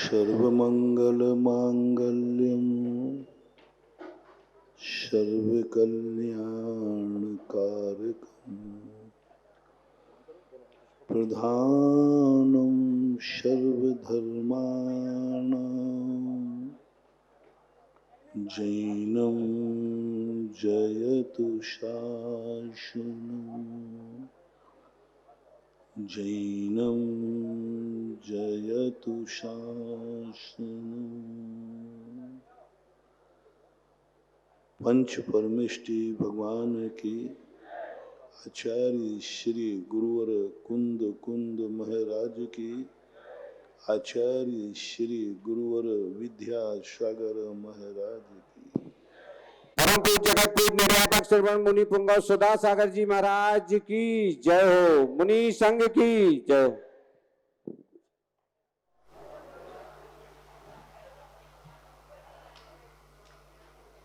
सर्वमंगलमांगल्यं सर्वकल्याणकारकं प्रधानं सर्वधर्माणां जैनं जयतु शासनम् जैनं जयतु शासनम्। पंच परमेष्टि भगवान की आचार्य श्री गुरुवर कुंद कुंद महाराज की आचार्य श्री गुरुवर विद्यासागर महाराज की परम पूज्य जगतपीठ निर्यातक श्रवण मुनि पुंगव सुधा सागर जी महाराज की जय हो। मुनि संघ की जय हो।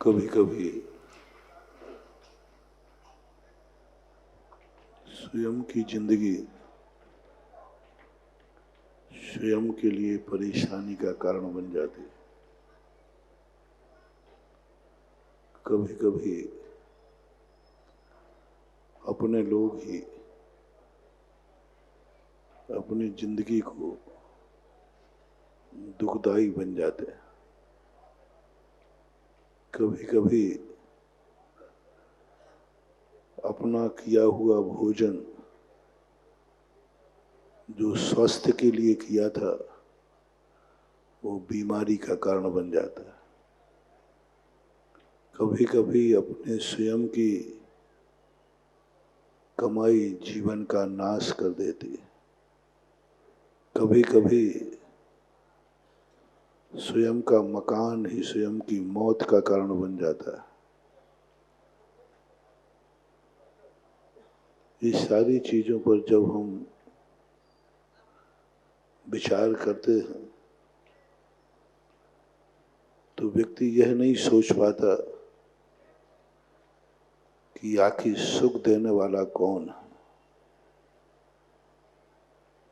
कभी कभी स्वयं की जिंदगी स्वयं के लिए परेशानी का कारण बन जाती है। कभी कभी अपने लोग ही अपनी जिंदगी को दुखदाई बन जाते हैं। कभी कभी अपना किया हुआ भोजन जो स्वास्थ्य के लिए किया था वो बीमारी का कारण बन जाता है। कभी कभी अपने स्वयं की कमाई जीवन का नाश कर देती है। कभी कभी स्वयं का मकान ही स्वयं की मौत का कारण बन जाता है। इस सारी चीजों पर जब हम विचार करते हैं तो व्यक्ति यह नहीं सोच पाता कि आखिर सुख देने वाला कौन है।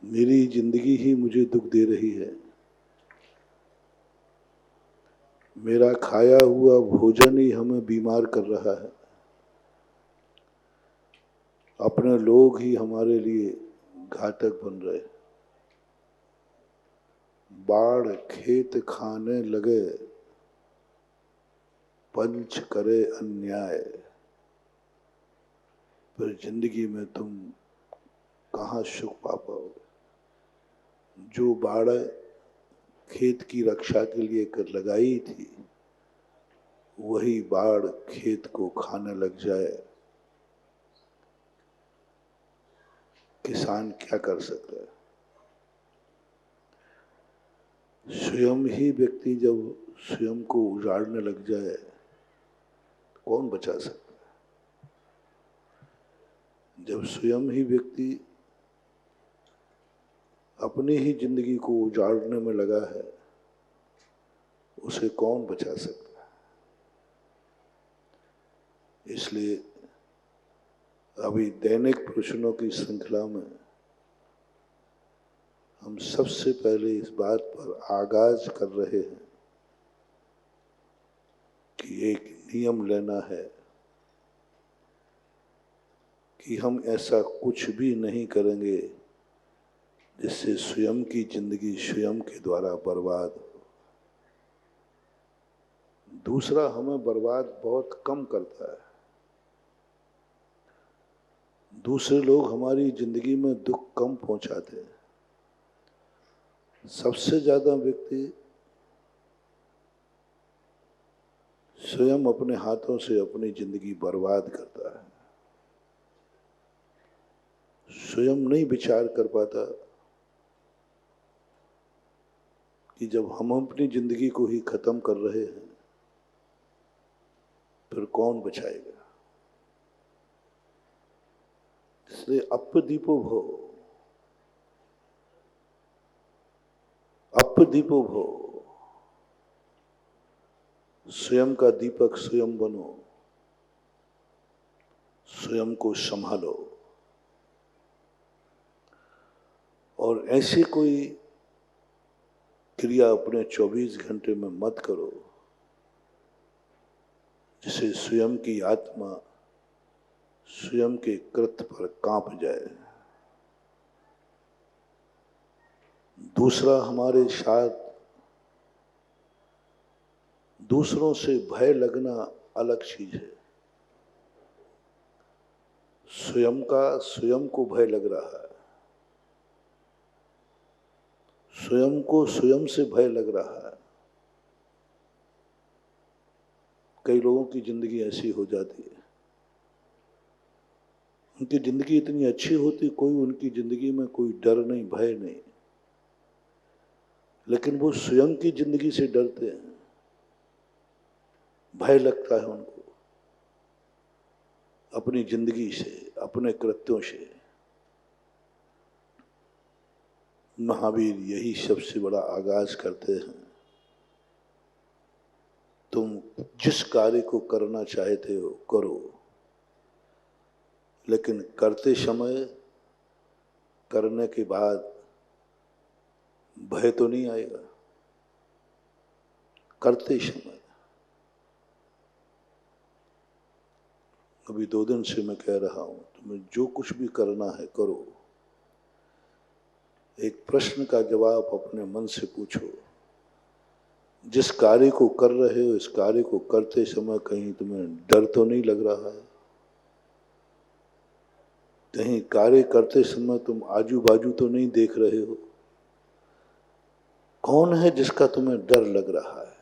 मेरी जिंदगी ही मुझे दुख दे रही है। मेरा खाया हुआ भोजन ही हमें बीमार कर रहा है। अपने लोग ही हमारे लिए घातक बन रहे। बाढ़ खेत खाने लगे, पंच करे अन्याय। पर जिंदगी में तुम कहाँ सुख पा पाओगे। जो बाढ़ खेत की रक्षा के लिए कर लगाई थी वही बाढ़ खेत को खाने लग जाए, किसान क्या कर सकता है। स्वयं ही व्यक्ति जब स्वयं को उजाड़ने लग जाए तो कौन बचा सकता है। जब स्वयं ही व्यक्ति अपनी ही जिंदगी को उजाड़ने में लगा है उसे कौन बचा सकता है। इसलिए अभी दैनिक प्रश्नों की श्रृंखला में हम सबसे पहले इस बात पर आगाज कर रहे हैं कि एक नियम लेना है कि हम ऐसा कुछ भी नहीं करेंगे जिससे स्वयं की जिंदगी स्वयं के द्वारा बर्बाद हो। दूसरा हमें बर्बाद बहुत कम करता है। दूसरे लोग हमारी जिंदगी में दुख कम पहुंचाते हैं। सबसे ज्यादा व्यक्ति स्वयं अपने हाथों से अपनी जिंदगी बर्बाद करता है। स्वयं नहीं विचार कर पाता कि जब हम अपनी जिंदगी को ही खत्म कर रहे हैं फिर कौन बचाएगा। इसलिए अपदीपो भो, अपदीपो भो। स्वयं का दीपक स्वयं बनो, स्वयं को संभालो। और ऐसे कोई क्रिया अपने 24 घंटे में मत करो, जिससे स्वयं की आत्मा स्वयं के कृत्य पर कांप जाए। दूसरा, हमारे साथ दूसरों से भय लगना अलग चीज है। स्वयं का स्वयं को भय लग रहा है, स्वयं को स्वयं से भय लग रहा है। कई लोगों की जिंदगी ऐसी हो जाती है, उनकी जिंदगी इतनी अच्छी होती, कोई उनकी जिंदगी में कोई डर नहीं, भय नहीं, लेकिन वो स्वयं की जिंदगी से डरते हैं, भय लगता है उनको अपनी जिंदगी से, अपने कृत्यों से। महावीर यही सबसे बड़ा आगाज करते हैं। तुम जिस कार्य को करना चाहते हो करो, लेकिन करते समय, करने के बाद भय तो नहीं आएगा। करते समय, अभी 2 दिन से मैं कह रहा हूं, तुम्हें जो कुछ भी करना है करो, एक प्रश्न का जवाब अपने मन से पूछो। जिस कार्य को कर रहे हो, इस कार्य को करते समय कहीं तुम्हें डर तो नहीं लग रहा है? कहीं कार्य करते समय तुम आजू बाजू तो नहीं देख रहे हो? कौन है जिसका तुम्हें डर लग रहा है?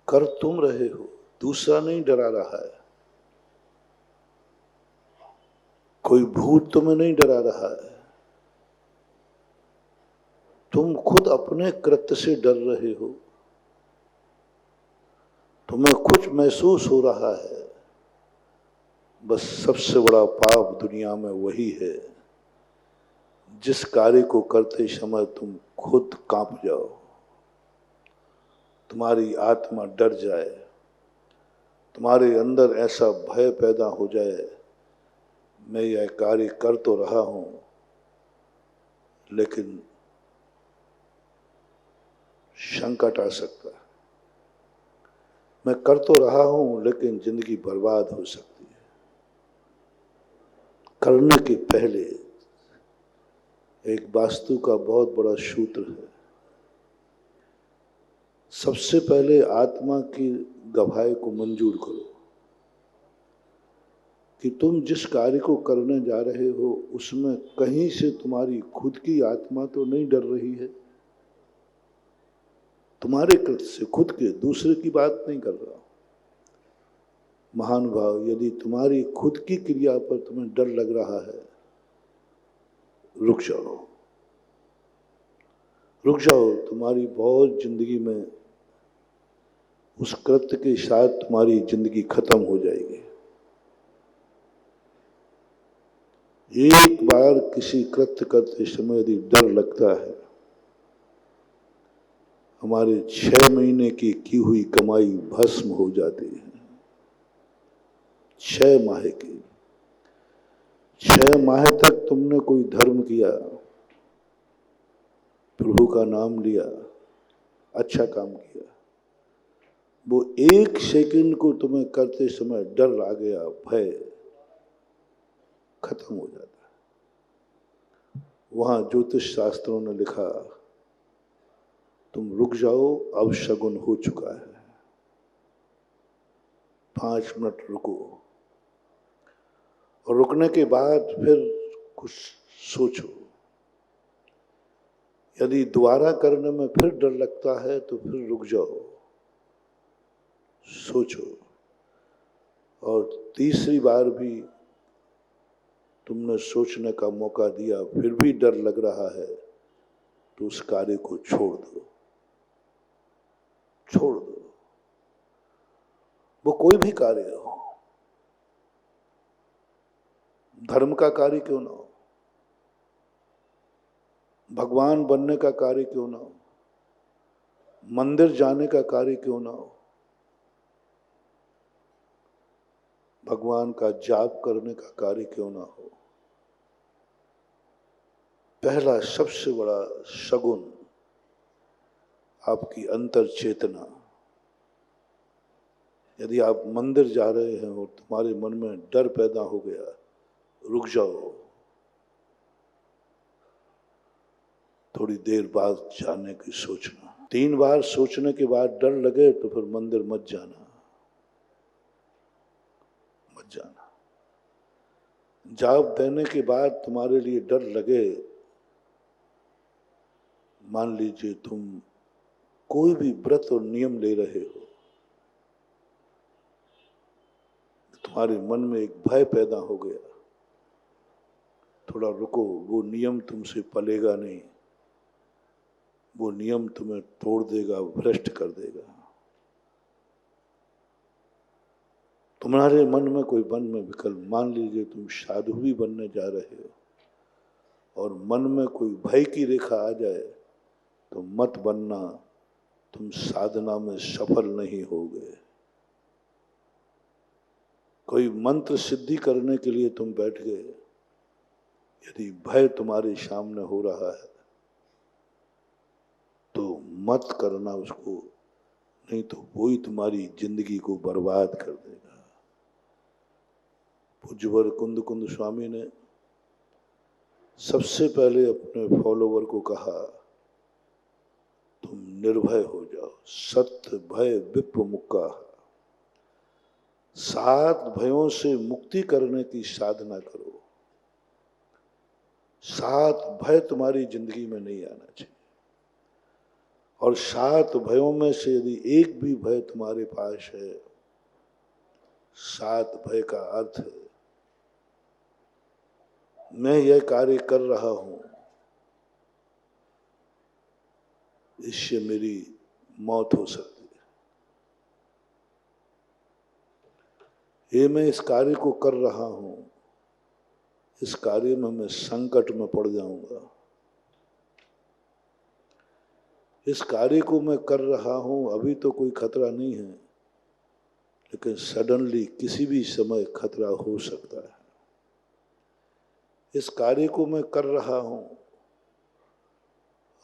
कर तुम रहे हो, दूसरा नहीं डरा रहा है। कोई भूत तुम्हें नहीं डरा रहा है, तुम खुद अपने कृत्य से डर रहे हो। तुम्हें कुछ महसूस हो रहा है। बस सबसे बड़ा पाप दुनिया में वही है, जिस कार्य को करते समय तुम खुद कांप जाओ, तुम्हारी आत्मा डर जाए, तुम्हारे अंदर ऐसा भय पैदा हो जाए, मैं यह कार्य कर तो रहा हूं, लेकिन संकट आ सकता है। मैं कर तो रहा हूं, लेकिन जिंदगी बर्बाद हो सकती है। करने के पहले एक वास्तु का बहुत बड़ा सूत्र है। सबसे पहले आत्मा की गवाही को मंजूर करो कि तुम जिस कार्य को करने जा रहे हो, उसमें कहीं से तुम्हारी खुद की आत्मा तो नहीं डर रही है। तुम्हारे कृत्य से, खुद के, दूसरे की बात नहीं कर रहा। महानुभाव, यदि तुम्हारी खुद की क्रिया पर तुम्हें डर लग रहा है, रुक जाओ, रुक जाओ। तुम्हारी बहुत जिंदगी में उस कृत्य के साथ तुम्हारी जिंदगी खत्म हो जाएगी। एक बार किसी कृत्य करते समय यदि डर लगता है, हमारे 6 महीने की हुई कमाई भस्म हो जाती है। 6 माह की, 6 माह तक तुमने कोई धर्म किया, प्रभु का नाम लिया, अच्छा काम किया, वो 1 सेकंड को तुम्हें करते समय डर आ गया, भय, खत्म हो जाता है। वहां ज्योतिष शास्त्रों ने लिखा, तुम रुक जाओ, अब शगुन हो चुका है। 5 मिनट रुको, और रुकने के बाद फिर कुछ सोचो। यदि दोबारा करने में फिर डर लगता है तो फिर रुक जाओ, सोचो। और तीसरी बार भी तुमने सोचने का मौका दिया, फिर भी डर लग रहा है, तो उस कार्य को छोड़ दो, छोड़ दो। वो कोई भी कार्य हो, धर्म का कार्य क्यों ना हो, भगवान बनने का कार्य क्यों ना हो, मंदिर जाने का कार्य क्यों ना हो, भगवान का जाप करने का कार्य क्यों ना हो, पहला सबसे बड़ा शगुन आपकी अंतर चेतना। यदि आप मंदिर जा रहे हैं और तुम्हारे मन में डर पैदा हो गया, रुक जाओ, थोड़ी देर बाद जाने की सोचना। 3 बार सोचने के बाद डर लगे तो फिर मंदिर मत जाना, मत जाना। जवाब देने के बाद तुम्हारे लिए डर लगे, मान लीजिए तुम कोई भी व्रत और नियम ले रहे हो, तुम्हारे मन में एक भय पैदा हो गया, थोड़ा रुको, वो नियम तुमसे पलेगा नहीं, वो नियम तुम्हें तोड़ देगा, भ्रष्ट कर देगा। तुम्हारे मन में कोई मन में विकल्प, मान लीजिए तुम साधु भी बनने जा रहे हो और मन में कोई भय की रेखा आ जाए तो मत बनना, तुम साधना में सफल नहीं होगे। कोई मंत्र सिद्धि करने के लिए तुम बैठ गए, यदि भय तुम्हारे सामने हो रहा है तो मत करना उसको, नहीं तो वही तुम्हारी जिंदगी को बर्बाद कर देगा। पूज्यवर कुंद कुंद स्वामी ने सबसे पहले अपने फॉलोवर को कहा, तुम निर्भय हो जाओ, सत्य भय विप्रमुक्ता। 7 भयों से मुक्ति करने की साधना करो। 7 भय तुम्हारी जिंदगी में नहीं आना चाहिए, और 7 भयों में से यदि एक भी भय तुम्हारे पास है, 7 भय का अर्थ है मैं यह कार्य कर रहा हूं, इससे मेरी मौत हो सकती है, ये मैं इस कार्य को कर रहा हूं, इस कार्य में मैं संकट में पड़ जाऊंगा, इस कार्य को मैं कर रहा हूं, अभी तो कोई खतरा नहीं है, लेकिन सडनली किसी भी समय खतरा हो सकता है। इस कार्य को मैं कर रहा हूं,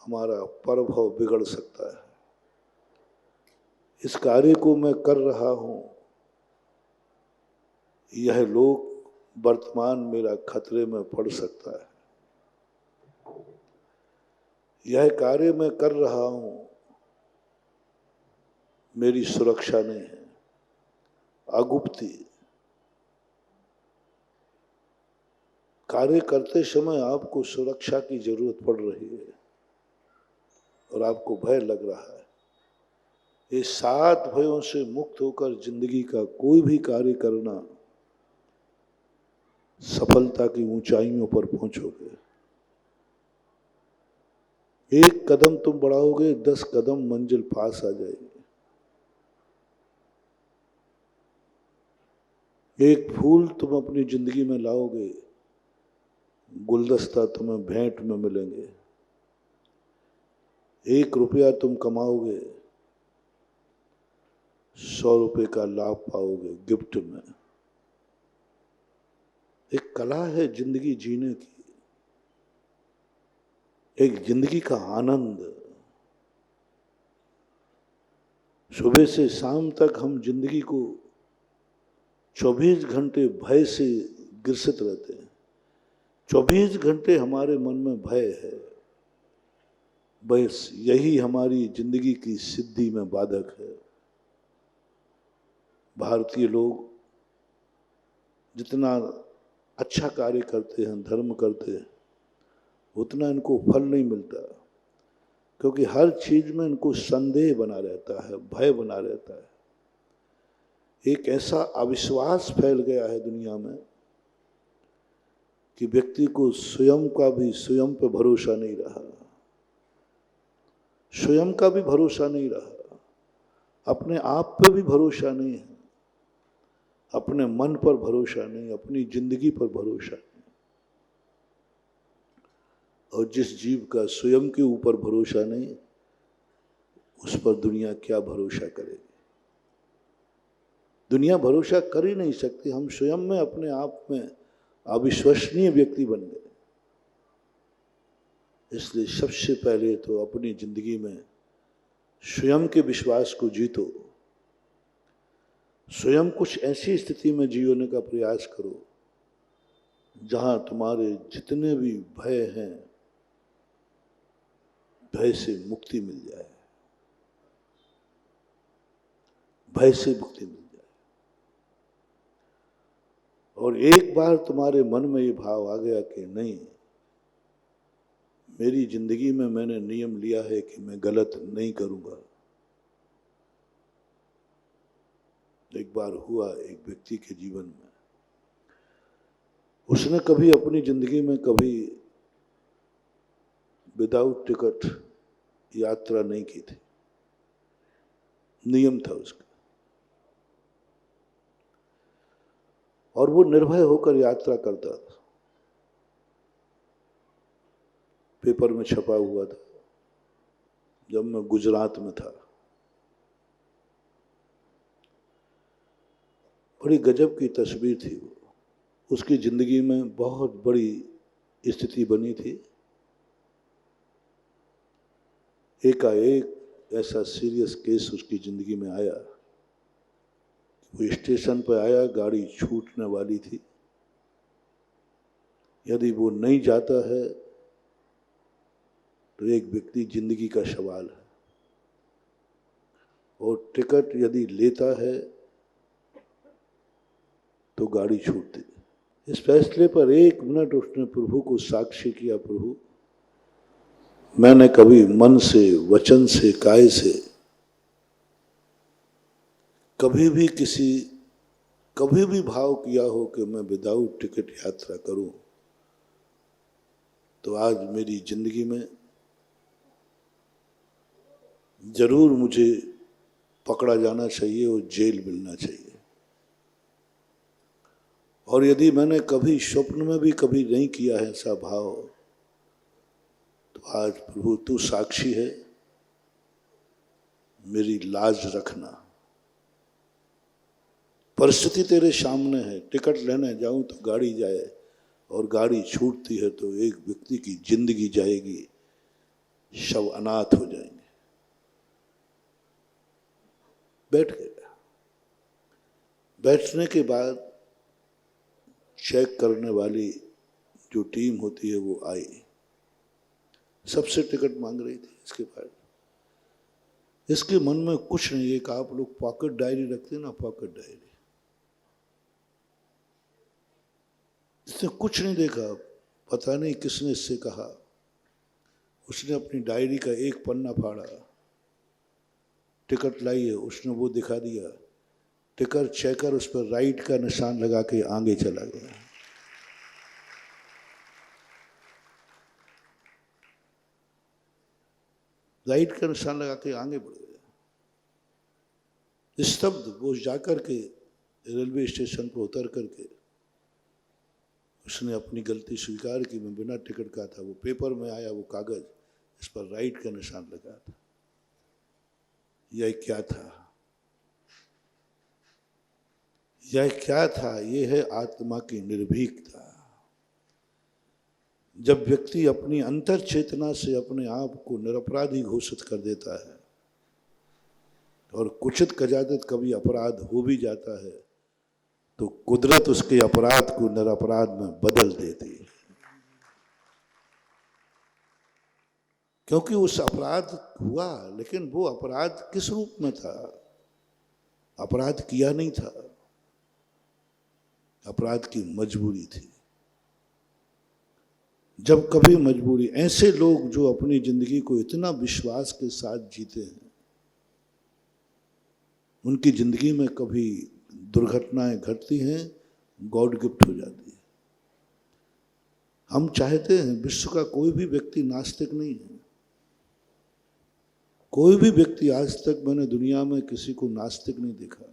हमारा प्रभाव बिगड़ सकता है। इस कार्य को मैं कर रहा हूं, यह लोक वर्तमान मेरा खतरे में पड़ सकता है। यह कार्य मैं कर रहा हूं, मेरी सुरक्षा नहीं है, अगुप्ती। कार्य करते समय आपको सुरक्षा की जरूरत पड़ रही है और आपको भय लग रहा है। ये 7 भयों से मुक्त होकर जिंदगी का कोई भी कार्य करना, सफलता की ऊंचाइयों पर पहुंचोगे। एक कदम तुम बढ़ाओगे, 10 कदम मंजिल पास आ जाएगी। एक फूल तुम अपनी जिंदगी में लाओगे, गुलदस्ता तुम्हें भेंट में मिलेंगे। 1 रुपया तुम कमाओगे, 100 रुपये का लाभ पाओगे गिफ्ट में। एक कला है जिंदगी जीने की, एक जिंदगी का आनंद। सुबह से शाम तक हम जिंदगी को 24 घंटे भय से ग्रसित रहते हैं। 24 घंटे हमारे मन में भय है, बस यही हमारी जिंदगी की सिद्धि में बाधक है। भारतीय लोग जितना अच्छा कार्य करते हैं, धर्म करते हैं, उतना इनको फल नहीं मिलता, क्योंकि हर चीज में इनको संदेह बना रहता है, भय बना रहता है। एक ऐसा अविश्वास फैल गया है दुनिया में कि व्यक्ति को स्वयं का भी स्वयं पर भरोसा नहीं रहा, स्वयं का भी भरोसा नहीं रहा, अपने आप पे भी भरोसा नहीं है, अपने मन पर भरोसा नहीं, अपनी जिंदगी पर भरोसा नहीं। और जिस जीव का स्वयं के ऊपर भरोसा नहीं, उस पर दुनिया क्या भरोसा करेगी? दुनिया भरोसा कर ही नहीं सकती। हम स्वयं में अपने आप में अविश्वसनीय व्यक्ति बन गए। इसलिए सबसे पहले तो अपनी जिंदगी में स्वयं के विश्वास को जीतो, स्वयं कुछ ऐसी स्थिति में जीने का प्रयास करो जहां तुम्हारे जितने भी भय हैं, भय से मुक्ति मिल जाए, भय से मुक्ति मिल जाए। और एक बार तुम्हारे मन में ये भाव आ गया कि नहीं, मेरी जिंदगी में मैंने नियम लिया है कि मैं गलत नहीं करूंगा। एक बार हुआ एक व्यक्ति के जीवन में, उसने कभी अपनी जिंदगी में कभी विदाउट टिकट यात्रा नहीं की थी, नियम था उसका, और वो निर्भय होकर यात्रा करता था। पेपर में छपा हुआ था जब मैं गुजरात में था। बड़ी गजब की तस्वीर थी वो। उसकी जिंदगी में बहुत बड़ी स्थिति बनी थी। एकाएक ऐसा सीरियस केस उसकी जिंदगी में आया, वो स्टेशन पर आया, गाड़ी छूटने वाली थी। यदि वो नहीं जाता है तो एक व्यक्ति जिंदगी का सवाल है, और टिकट यदि लेता है तो गाड़ी छूटती। इस फैसले पर 1 मिनट उसने प्रभु को साक्षी किया, प्रभु मैंने कभी मन से, वचन से, काय से कभी भी भाव किया हो कि मैं विदाउट टिकट यात्रा करूं, तो आज मेरी जिंदगी में जरूर मुझे पकड़ा जाना चाहिए और जेल मिलना चाहिए। और यदि मैंने कभी स्वप्न में भी कभी नहीं किया है ऐसा भाव, तो आज प्रभु तू साक्षी है, मेरी लाज रखना। परिस्थिति तेरे सामने है, टिकट लेने जाऊं तो गाड़ी जाए, और गाड़ी छूटती है तो एक व्यक्ति की जिंदगी जाएगी, शव अनाथ हो जाएंगे। बैठ गया। बैठने के बाद चेक करने वाली जो टीम होती है वो आई, सबसे टिकट मांग रही थी। इसके बाद इसके मन में कुछ नहीं, एक आप लोग पॉकेट डायरी रखते हैं ना, पॉकेट डायरी, इसने कुछ नहीं देखा, पता नहीं किसने इससे कहा। उसने अपनी डायरी का एक पन्ना फाड़ा, टिकट लाई है, उसने वो दिखा दिया, टिकट चेकर उस पर राइट का निशान लगा के आगे चला गया। राइट का निशान लगा के आगे बढ़ गया। स्तब्ध। वो जाकर के रेलवे स्टेशन पर उतर करके उसने अपनी गलती स्वीकार की, मैं बिना टिकट का था। वो पेपर में आया वो कागज, इस पर राइट का निशान लगा था। यह क्या था? यह क्या था? यह है आत्मा की निर्भीकता। जब व्यक्ति अपनी अंतर चेतना से अपने आप को निरपराधी घोषित कर देता है, और कुचित कजादत कभी अपराध हो भी जाता है, तो कुदरत उसके अपराध को निरपराध में बदल देती है। क्योंकि उस अपराध हुआ, लेकिन वो अपराध किस रूप में था? अपराध किया नहीं था, अपराध की मजबूरी थी। जब कभी मजबूरी, ऐसे लोग जो अपनी जिंदगी को इतना विश्वास के साथ जीते हैं, उनकी जिंदगी में कभी दुर्घटनाएं घटती हैं, गॉड गिफ्ट हो जाती है। हम चाहते हैं, विश्व का कोई भी व्यक्ति नास्तिक नहीं है। कोई भी व्यक्ति आज तक मैंने दुनिया में किसी को नास्तिक नहीं देखा।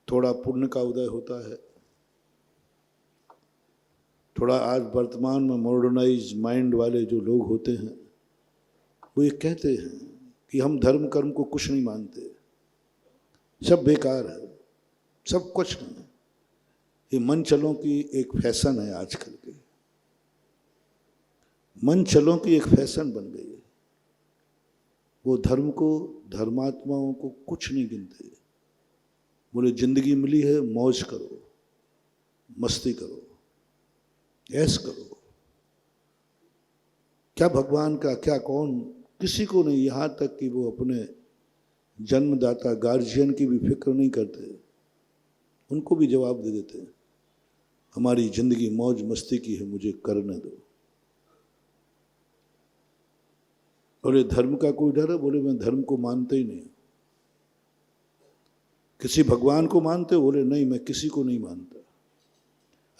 थोड़ा पुण्य का उदय होता है, थोड़ा आज वर्तमान में मॉडर्नाइज माइंड वाले जो लोग होते हैं, वो ये कहते हैं कि हम धर्म कर्म को कुछ नहीं मानते, सब बेकार है, सब कुछ नहीं। ये मन चलों की एक फैशन है आजकल के। मन चलों की एक फैशन बन गई है। वो धर्म को, धर्मात्माओं को कुछ नहीं गिनते। बोले जिंदगी मिली है, मौज करो, मस्ती करो, ऐश करो। क्या भगवान का, क्या कौन, किसी को नहीं। यहाँ तक कि वो अपने जन्मदाता गार्जियन की भी फिक्र नहीं करते, उनको भी जवाब दे देते हैं, हमारी जिंदगी मौज मस्ती की है, मुझे करने दो। बोले धर्म का कोई डर है? बोले मैं धर्म को मानते ही नहीं। किसी भगवान को मानते हो? बोले नहीं, मैं किसी को नहीं मानता।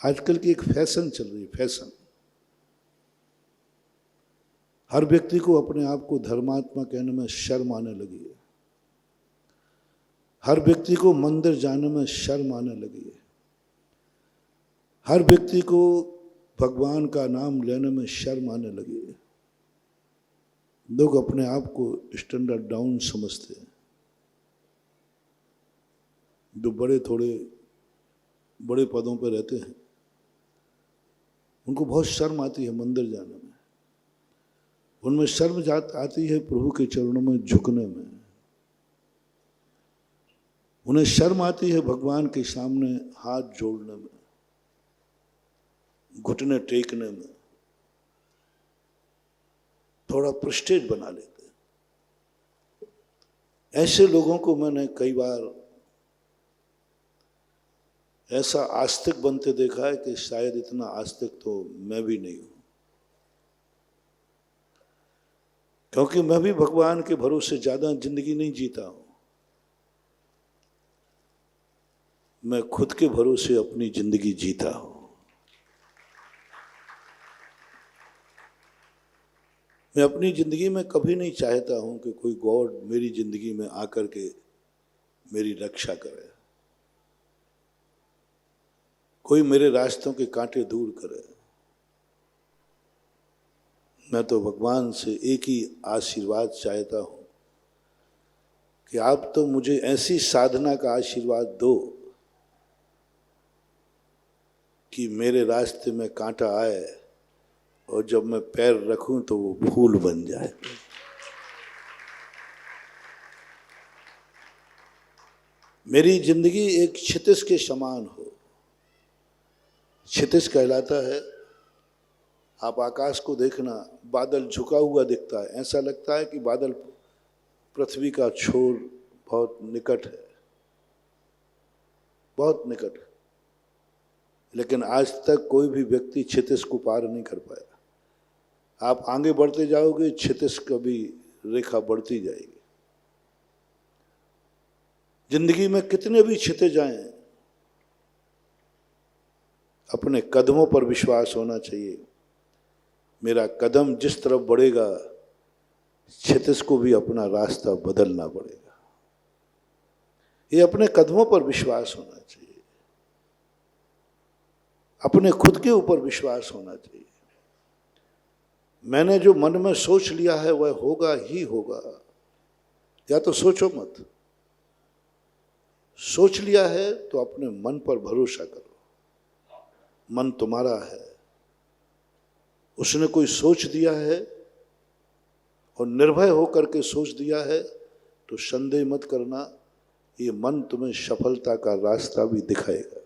आजकल की एक फैशन चल रही है, फैशन। हर व्यक्ति को अपने आप को धर्मात्मा कहने में शर्म आने लगी है। हर व्यक्ति को मंदिर जाने में शर्म आने लगी है। हर व्यक्ति को भगवान का नाम लेने में शर्म आने लगी है। लोग अपने आप को स्टैंडर्ड डाउन समझते हैं। जो थोड़े बड़े पदों पर रहते हैं, उनको बहुत शर्म आती है मंदिर जाने में। उनमें शर्म आती है प्रभु के चरणों में झुकने में। उन्हें शर्म आती है भगवान के सामने हाथ जोड़ने में, घुटने टेकने में। थोड़ा प्रेस्टीज बना लेते हैं। ऐसे लोगों को मैंने कई बार ऐसा आस्तिक बनते देखा है कि शायद इतना आस्तिक तो मैं भी नहीं हूं। क्योंकि मैं भी भगवान के भरोसे ज्यादा जिंदगी नहीं जीता हूं। मैं खुद के भरोसे अपनी जिंदगी जीता हूं। मैं अपनी जिंदगी में कभी नहीं चाहता हूं कि कोई गॉड मेरी जिंदगी में आकर के मेरी रक्षा करे, कोई मेरे रास्तों के कांटे दूर करे। मैं तो भगवान से एक ही आशीर्वाद चाहता हूं कि आप तो मुझे ऐसी साधना का आशीर्वाद दो कि मेरे रास्ते में कांटा आए और जब मैं पैर रखूं तो वो फूल बन जाए। मेरी जिंदगी एक क्षितिज के समान हो। क्षितिज कहलाता है, आप आकाश को देखना, बादल झुका हुआ दिखता है, ऐसा लगता है कि बादल पृथ्वी का छोर बहुत निकट है, बहुत निकट है। लेकिन आज तक कोई भी व्यक्ति क्षितिज को पार नहीं कर पाया। आप आगे बढ़ते जाओगे, क्षितिज कभी रेखा बढ़ती जाएगी। जिंदगी में कितने भी क्षितिज आए, अपने कदमों पर विश्वास होना चाहिए। मेरा कदम जिस तरफ बढ़ेगा, क्षितिज को भी अपना रास्ता बदलना पड़ेगा। ये अपने कदमों पर विश्वास होना चाहिए, अपने खुद के ऊपर विश्वास होना चाहिए। मैंने जो मन में सोच लिया है वह होगा ही होगा, या तो सोचो मत। सोच लिया है तो अपने मन पर भरोसा करो। मन तुम्हारा है, उसने कोई सोच दिया है और निर्भय होकर के सोच दिया है तो संदेह मत करना, ये मन तुम्हें सफलता का रास्ता भी दिखाएगा।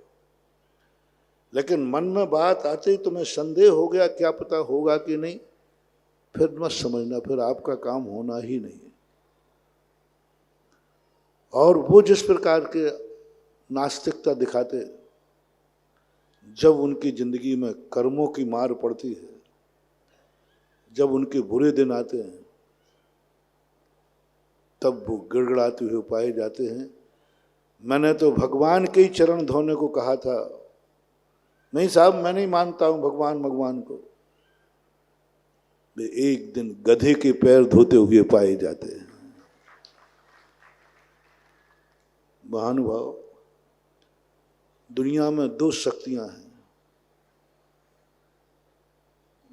लेकिन मन में बात आते ही तुम्हें संदेह हो गया, क्या पता होगा कि नहीं, फिर मत समझना, फिर आपका काम होना ही नहीं है। और वो जिस प्रकार के नास्तिकता दिखाते, जब उनकी जिंदगी में कर्मों की मार पड़ती है, जब उनके बुरे दिन आते हैं, तब वो गिड़गिड़ाते हुए पाए जाते हैं। मैंने तो भगवान के ही चरण धोने को कहा था। नहीं साहब, मैं नहीं मानता हूं भगवान को। वे एक दिन गधे के पैर धोते हुए पाए जाते हैं। महानुभाव, दुनिया में दो शक्तियां हैं,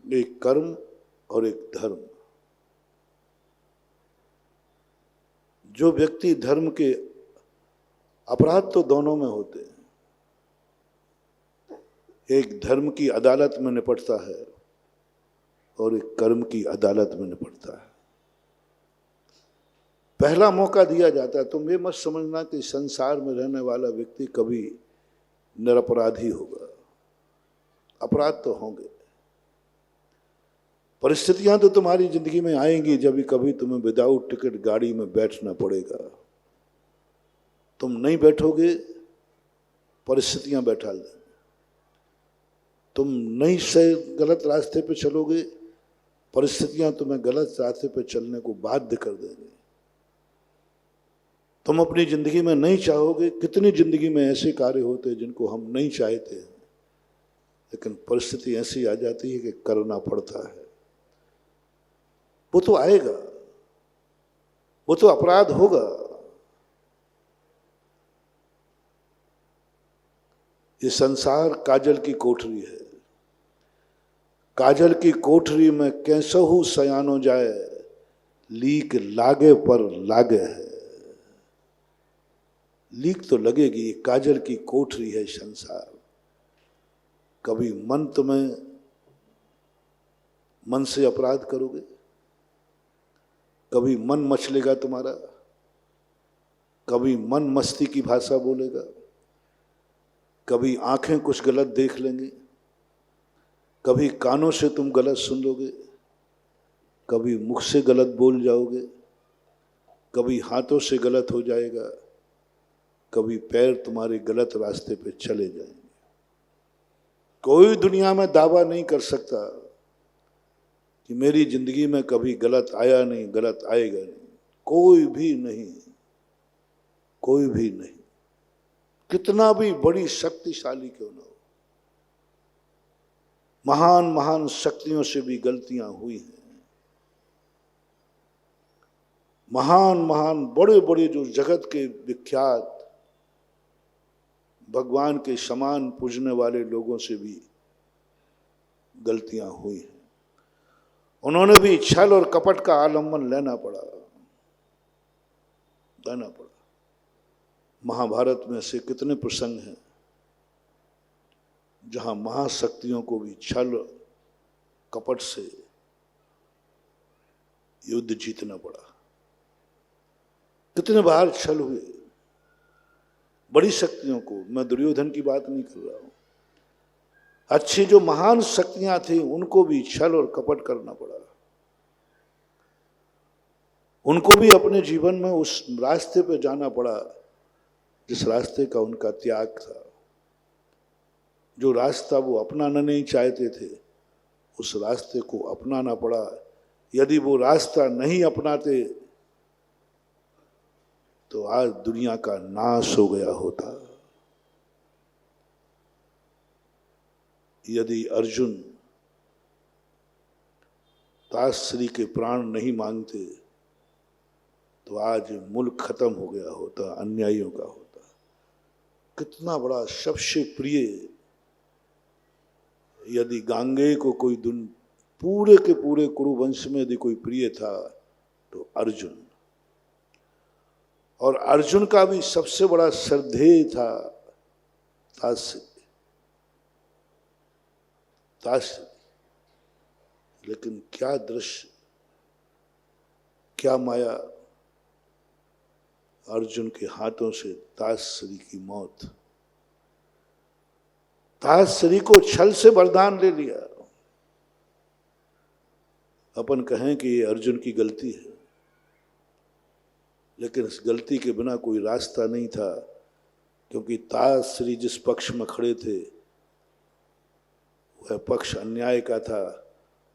एक कर्म और एक धर्म। जो व्यक्ति धर्म के, अपराध तो दोनों में होते हैं, एक धर्म की अदालत में निपटता है और एक कर्म की अदालत में निपटता है। पहला मौका दिया जाता है। तुम ये मत समझना कि संसार में रहने वाला व्यक्ति कभी निरपराधी होगा। अपराध तो होंगे, परिस्थितियां तो तुम्हारी जिंदगी में आएंगी जब भी कभी तुम्हें विदाउट टिकट गाड़ी में बैठना पड़ेगा। तुम नहीं बैठोगे, परिस्थितियां बैठा देंगी। तुम नहीं सही गलत रास्ते पे चलोगे, परिस्थितियां तुम्हें गलत रास्ते पे चलने को बाध्य कर देंगी। तुम अपनी जिंदगी में नहीं चाहोगे। कितनी जिंदगी में ऐसे कार्य होते हैं जिनको हम नहीं चाहते हैं, लेकिन परिस्थिति ऐसी आ जाती है कि करना पड़ता है। वो तो आएगा, वो तो अपराध होगा। ये संसार काजल की कोठरी है। काजल की कोठरी में कैसहू सयानो जाए, लीक लागे पर लागे है। लीक तो लगेगी। ये काजल की कोठरी है संसार। कभी मन तुम्हें, मन से अपराध करोगे, कभी मन मचलेगा तुम्हारा, कभी मन मस्ती की भाषा बोलेगा, कभी आंखें कुछ गलत देख लेंगी, कभी कानों से तुम गलत सुन लोगे, कभी मुख से गलत बोल जाओगे, कभी हाथों से गलत हो जाएगा, कभी पैर तुम्हारे गलत रास्ते पे चले जाएंगे। कोई दुनिया में दावा नहीं कर सकता कि मेरी जिंदगी में कभी गलत आया नहीं, गलत आएगा नहीं। कोई भी नहीं, कोई भी नहीं। कितना भी बड़ी शक्तिशाली क्यों ना हो, महान महान शक्तियों से भी गलतियां हुई हैं। महान महान बड़े बड़े जो जगत के विख्यात भगवान के समान पूजने वाले लोगों से भी गलतियां हुई हैं। उन्होंने भी छल और कपट का आलम्बन लेना पड़ा। महाभारत में से कितने प्रसंग हैं जहां महाशक्तियों को भी छल कपट से युद्ध जीतना पड़ा। कितने बार छल हुए बड़ी शक्तियों को। मैं दुर्योधन की बात नहीं कर रहा हूं। अच्छी जो महान शक्तियां थी उनको भी छल और कपट करना पड़ा। उनको भी अपने जीवन में उस रास्ते पे जाना पड़ा जिस रास्ते का उनका त्याग था। जो रास्ता वो अपनाना नहीं चाहते थे, उस रास्ते को अपनाना पड़ा। यदि वो रास्ता नहीं अपनाते तो आज दुनिया का नाश हो गया होता। यदि अर्जुन ताश्री के प्राण नहीं मांगते तो आज मुल्क खत्म हो गया होता, अन्यायियों का होता। कितना बड़ा सबसे प्रिय, यदि गांगेय को कोई पूरे के पूरे कुरुवंश में यदि कोई प्रिय था तो अर्जुन। और अर्जुन का भी सबसे बड़ा श्रद्धेय था ताश्री। लेकिन क्या दृश्य, क्या माया। अर्जुन के हाथों से ताश्री की मौत। ताश्री को छल से वरदान ले लिया। अपन कहें कि ये अर्जुन की गलती है, लेकिन इस गलती के बिना कोई रास्ता नहीं था, क्योंकि ताश्री जिस पक्ष में खड़े थे वह पक्ष अन्याय का था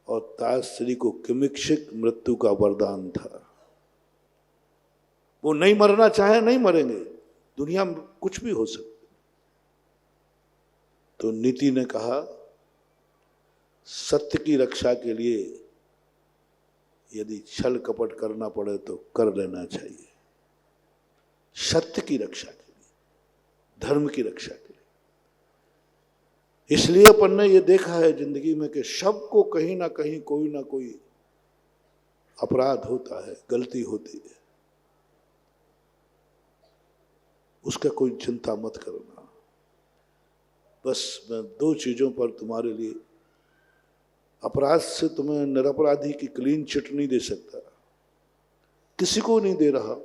और ताश्री को किमिक्षिक मृत्यु का वरदान था। वो नहीं मरना चाहे नहीं मरेंगे, दुनिया में कुछ भी हो सकता। तो नीति ने कहा सत्य की रक्षा के लिए यदि छल कपट करना पड़े तो कर लेना चाहिए। सत्य की रक्षा के लिए, धर्म की रक्षा के लिए। इसलिए अपन ने ये देखा है जिंदगी में कि सबको कहीं ना कहीं कोई ना कोई अपराध होता है, गलती होती है। उसका कोई चिंता मत करना। बस मैं दो चीजों पर तुम्हारे लिए अपराध से तुम्हें निरपराधी की क्लीन चिट नहीं दे सकता, किसी को नहीं दे रहा।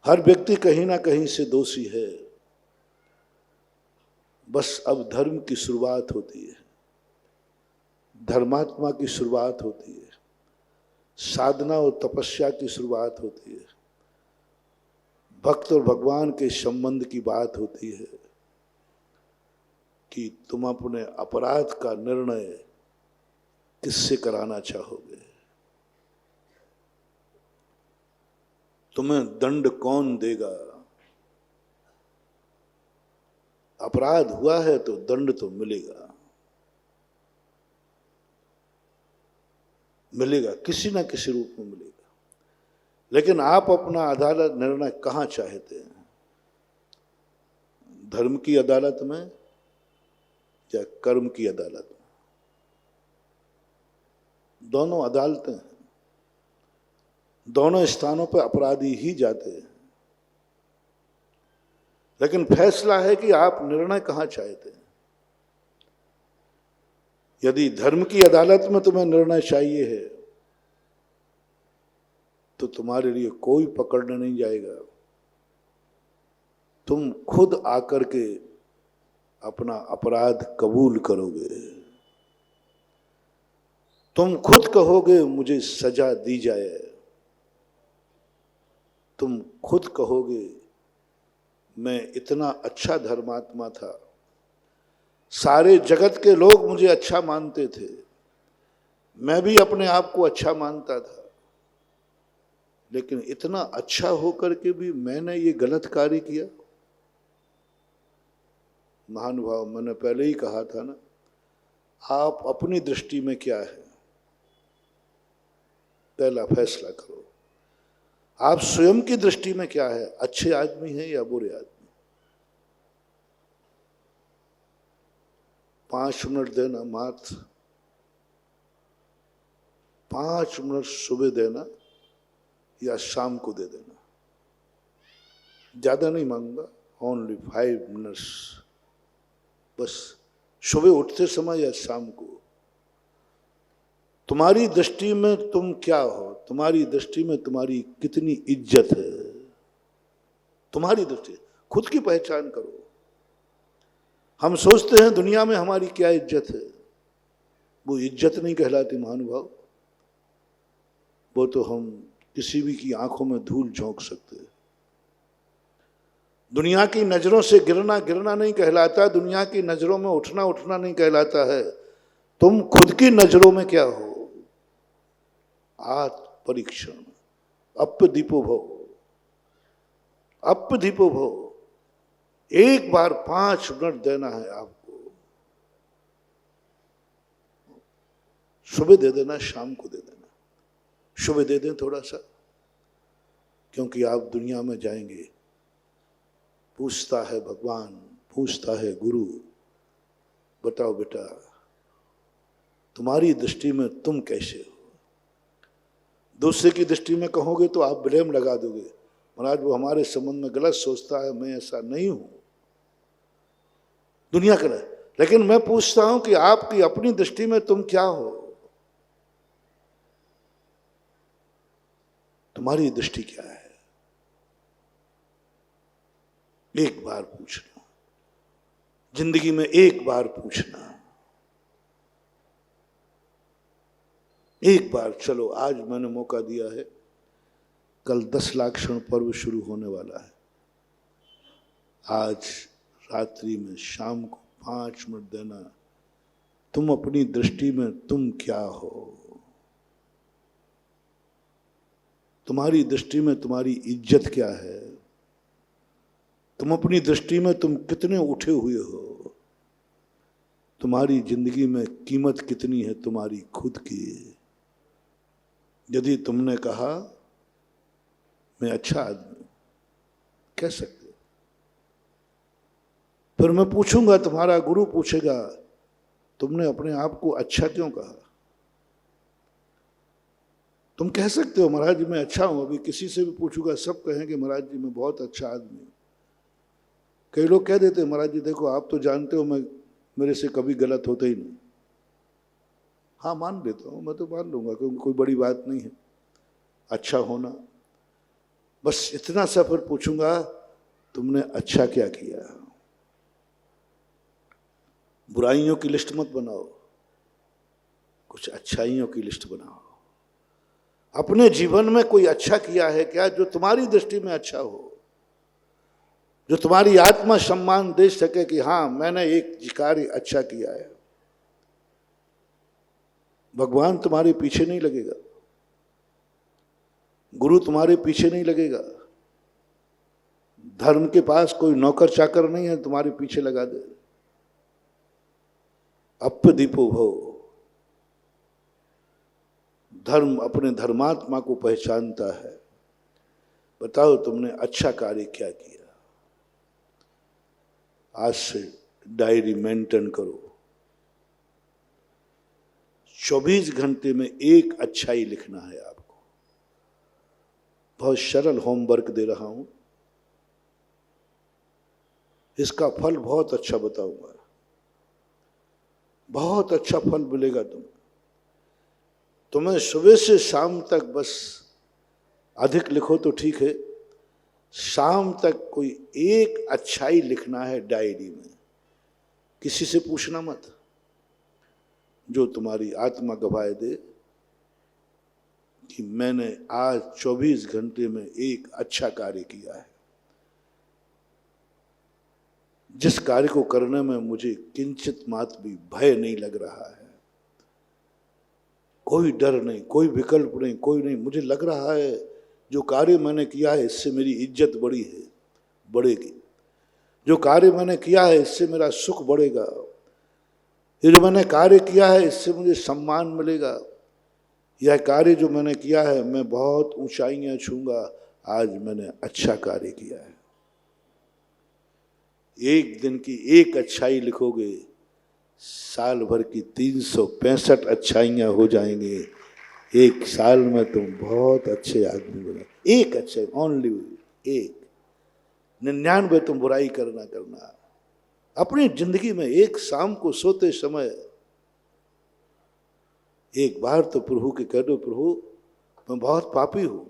हर व्यक्ति कहीं ना कहीं से दोषी है। बस अब धर्म की शुरुआत होती है, धर्मात्मा की शुरुआत होती है, साधना और तपस्या की शुरुआत होती है, भक्त और भगवान के संबंध की बात होती है कि तुम अपने अपराध का निर्णय किससे कराना चाहोगे, तुम्हें दंड कौन देगा। अपराध हुआ है तो दंड तो मिलेगा, मिलेगा, किसी ना किसी रूप में मिलेगा। लेकिन आप अपना अदालत निर्णय कहाँ चाहते हैं, धर्म की अदालत में या कर्म की अदालत में? दोनों अदालतें हैं, दोनों स्थानों पर अपराधी ही जाते हैं। लेकिन फैसला है कि आप निर्णय कहाँ चाहते हैं। यदि धर्म की अदालत में तुम्हें निर्णय चाहिए है तो तुम्हारे लिए कोई पकड़ने नहीं जाएगा, तुम खुद आकर के अपना अपराध कबूल करोगे, तुम खुद कहोगे मुझे सजा दी जाए, तुम खुद कहोगे मैं इतना अच्छा धर्मात्मा था, सारे जगत के लोग मुझे अच्छा मानते थे, मैं भी अपने आप को अच्छा मानता था, लेकिन इतना अच्छा होकर के भी मैंने ये गलत कार्य किया। महानुभाव, मैंने पहले ही कहा था ना, आप अपनी दृष्टि में क्या है, पहला फैसला करो। आप स्वयं की दृष्टि में क्या है, अच्छे आदमी हैं या बुरे आदमी? 5 मिनट देना, मात्र 5 मिनट सुबह देना या शाम को दे देना, ज्यादा नहीं मांगूंगा, ओनली 5 मिनट्स, बस सुबह उठते समय या शाम को। तुम्हारी दृष्टि में तुम क्या हो, तुम्हारी दृष्टि में तुम्हारी कितनी इज्जत है, तुम्हारी दृष्टि, खुद की पहचान करो। हम सोचते हैं दुनिया में हमारी क्या इज्जत है, वो इज्जत नहीं कहलाती महानुभाव, वो तो हम किसी भी की आंखों में धूल झोंक सकते हैं। दुनिया की नजरों से गिरना गिरना नहीं कहलाता, दुनिया की नजरों में उठना उठना नहीं कहलाता है। तुम खुद की नजरों में क्या हो, आत्म परीक्षण, अपदीपो भव, अपदीपो भव। एक बार 5 मिनट देना है आपको, सुबह दे देना, शाम को दे देना। सुबह दे दें थोड़ा सा, क्योंकि आप दुनिया में जाएंगे, पूछता है भगवान, पूछता है गुरु, बताओ बेटा तुम्हारी दृष्टि में तुम कैसे हो। दूसरे की दृष्टि में कहोगे तो आप ब्लेम लगा दोगे, महाराज वो हमारे संबंध में गलत सोचता है, मैं ऐसा नहीं हूं, दुनिया करे। लेकिन मैं पूछता हूं कि आपकी अपनी दृष्टि में तुम क्या हो, तुम्हारी दृष्टि क्या है, एक बार पूछना, जिंदगी में एक बार पूछना, एक बार। चलो आज मैंने मौका दिया है, कल 10 लाक्षण पर्व शुरू होने वाला है। आज रात्रि में शाम को 5 मिनट देना, तुम अपनी दृष्टि में तुम क्या हो, तुम्हारी दृष्टि में तुम्हारी इज्जत क्या है, तुम अपनी दृष्टि में तुम कितने उठे हुए हो, तुम्हारी जिंदगी में कीमत कितनी है तुम्हारी खुद की। यदि तुमने कहा मैं अच्छा आदमी कह सकते, फिर मैं पूछूंगा, तुम्हारा गुरु पूछेगा तुमने अपने आप को अच्छा क्यों कहा। तुम कह सकते हो महाराज जी मैं अच्छा हूं, अभी किसी से भी पूछूंगा सब कहेंगे महाराज जी मैं बहुत अच्छा आदमी हूं। कई लोग कह देते हैं महाराज जी देखो आप तो जानते हो मैं, मेरे से कभी गलत होता ही नहीं, हाँ मान लेता हूँ, मैं तो मान लूंगा, क्योंकि कोई बड़ी बात नहीं है अच्छा होना। बस इतना सा फिर पूछूंगा, तुमने अच्छा क्या किया? बुराइयों की लिस्ट मत बनाओ, कुछ अच्छाइयों की लिस्ट बनाओ। अपने जीवन में कोई अच्छा किया है क्या, जो तुम्हारी दृष्टि में अच्छा हो, जो तुम्हारी आत्मा सम्मान दे सके कि हाँ मैंने एक कार्य अच्छा किया है। भगवान तुम्हारे पीछे नहीं लगेगा, गुरु तुम्हारे पीछे नहीं लगेगा, धर्म के पास कोई नौकर चाकर नहीं है तुम्हारे पीछे लगा दे। अप्य दीपो भव, धर्म अपने धर्मात्मा को पहचानता है। बताओ तुमने अच्छा कार्य क्या किया? आज से डायरी मेंटेन करो, 24 घंटे में एक अच्छाई लिखना है आपको। बहुत सरल होमवर्क दे रहा हूं, इसका फल बहुत अच्छा बताऊंगा, बहुत अच्छा फल मिलेगा तुम्हें सुबह से शाम तक। बस अधिक लिखो तो ठीक है, शाम तक कोई एक अच्छाई लिखना है डायरी में। किसी से पूछना मत, जो तुम्हारी आत्मा गवाह दे कि मैंने आज 24 घंटे में एक अच्छा कार्य किया है, जिस कार्य को करने में मुझे किंचित मात्र भी भय नहीं लग रहा है, कोई डर नहीं, कोई विकल्प नहीं, कोई नहीं। मुझे लग रहा है जो कार्य मैंने किया है इससे मेरी इज्जत बढ़ेगी, जो कार्य मैंने किया है इससे मेरा सुख बढ़ेगा, ये जो मैंने कार्य किया है इससे मुझे सम्मान मिलेगा, यह कार्य जो मैंने किया है मैं बहुत ऊंचाइयां छूंगा, आज मैंने अच्छा कार्य किया है। एक दिन की एक अच्छाई लिखोगे, साल भर की 365 अच्छाइयां हो जाएंगे। एक साल में तुम बहुत अच्छे आदमी बने। एक अच्छे, ओनली एक। 99 तुम बुराई करना। अपनी जिंदगी में एक शाम को सोते समय एक बार तो प्रभु के कह दो, प्रभु मैं बहुत पापी हूं,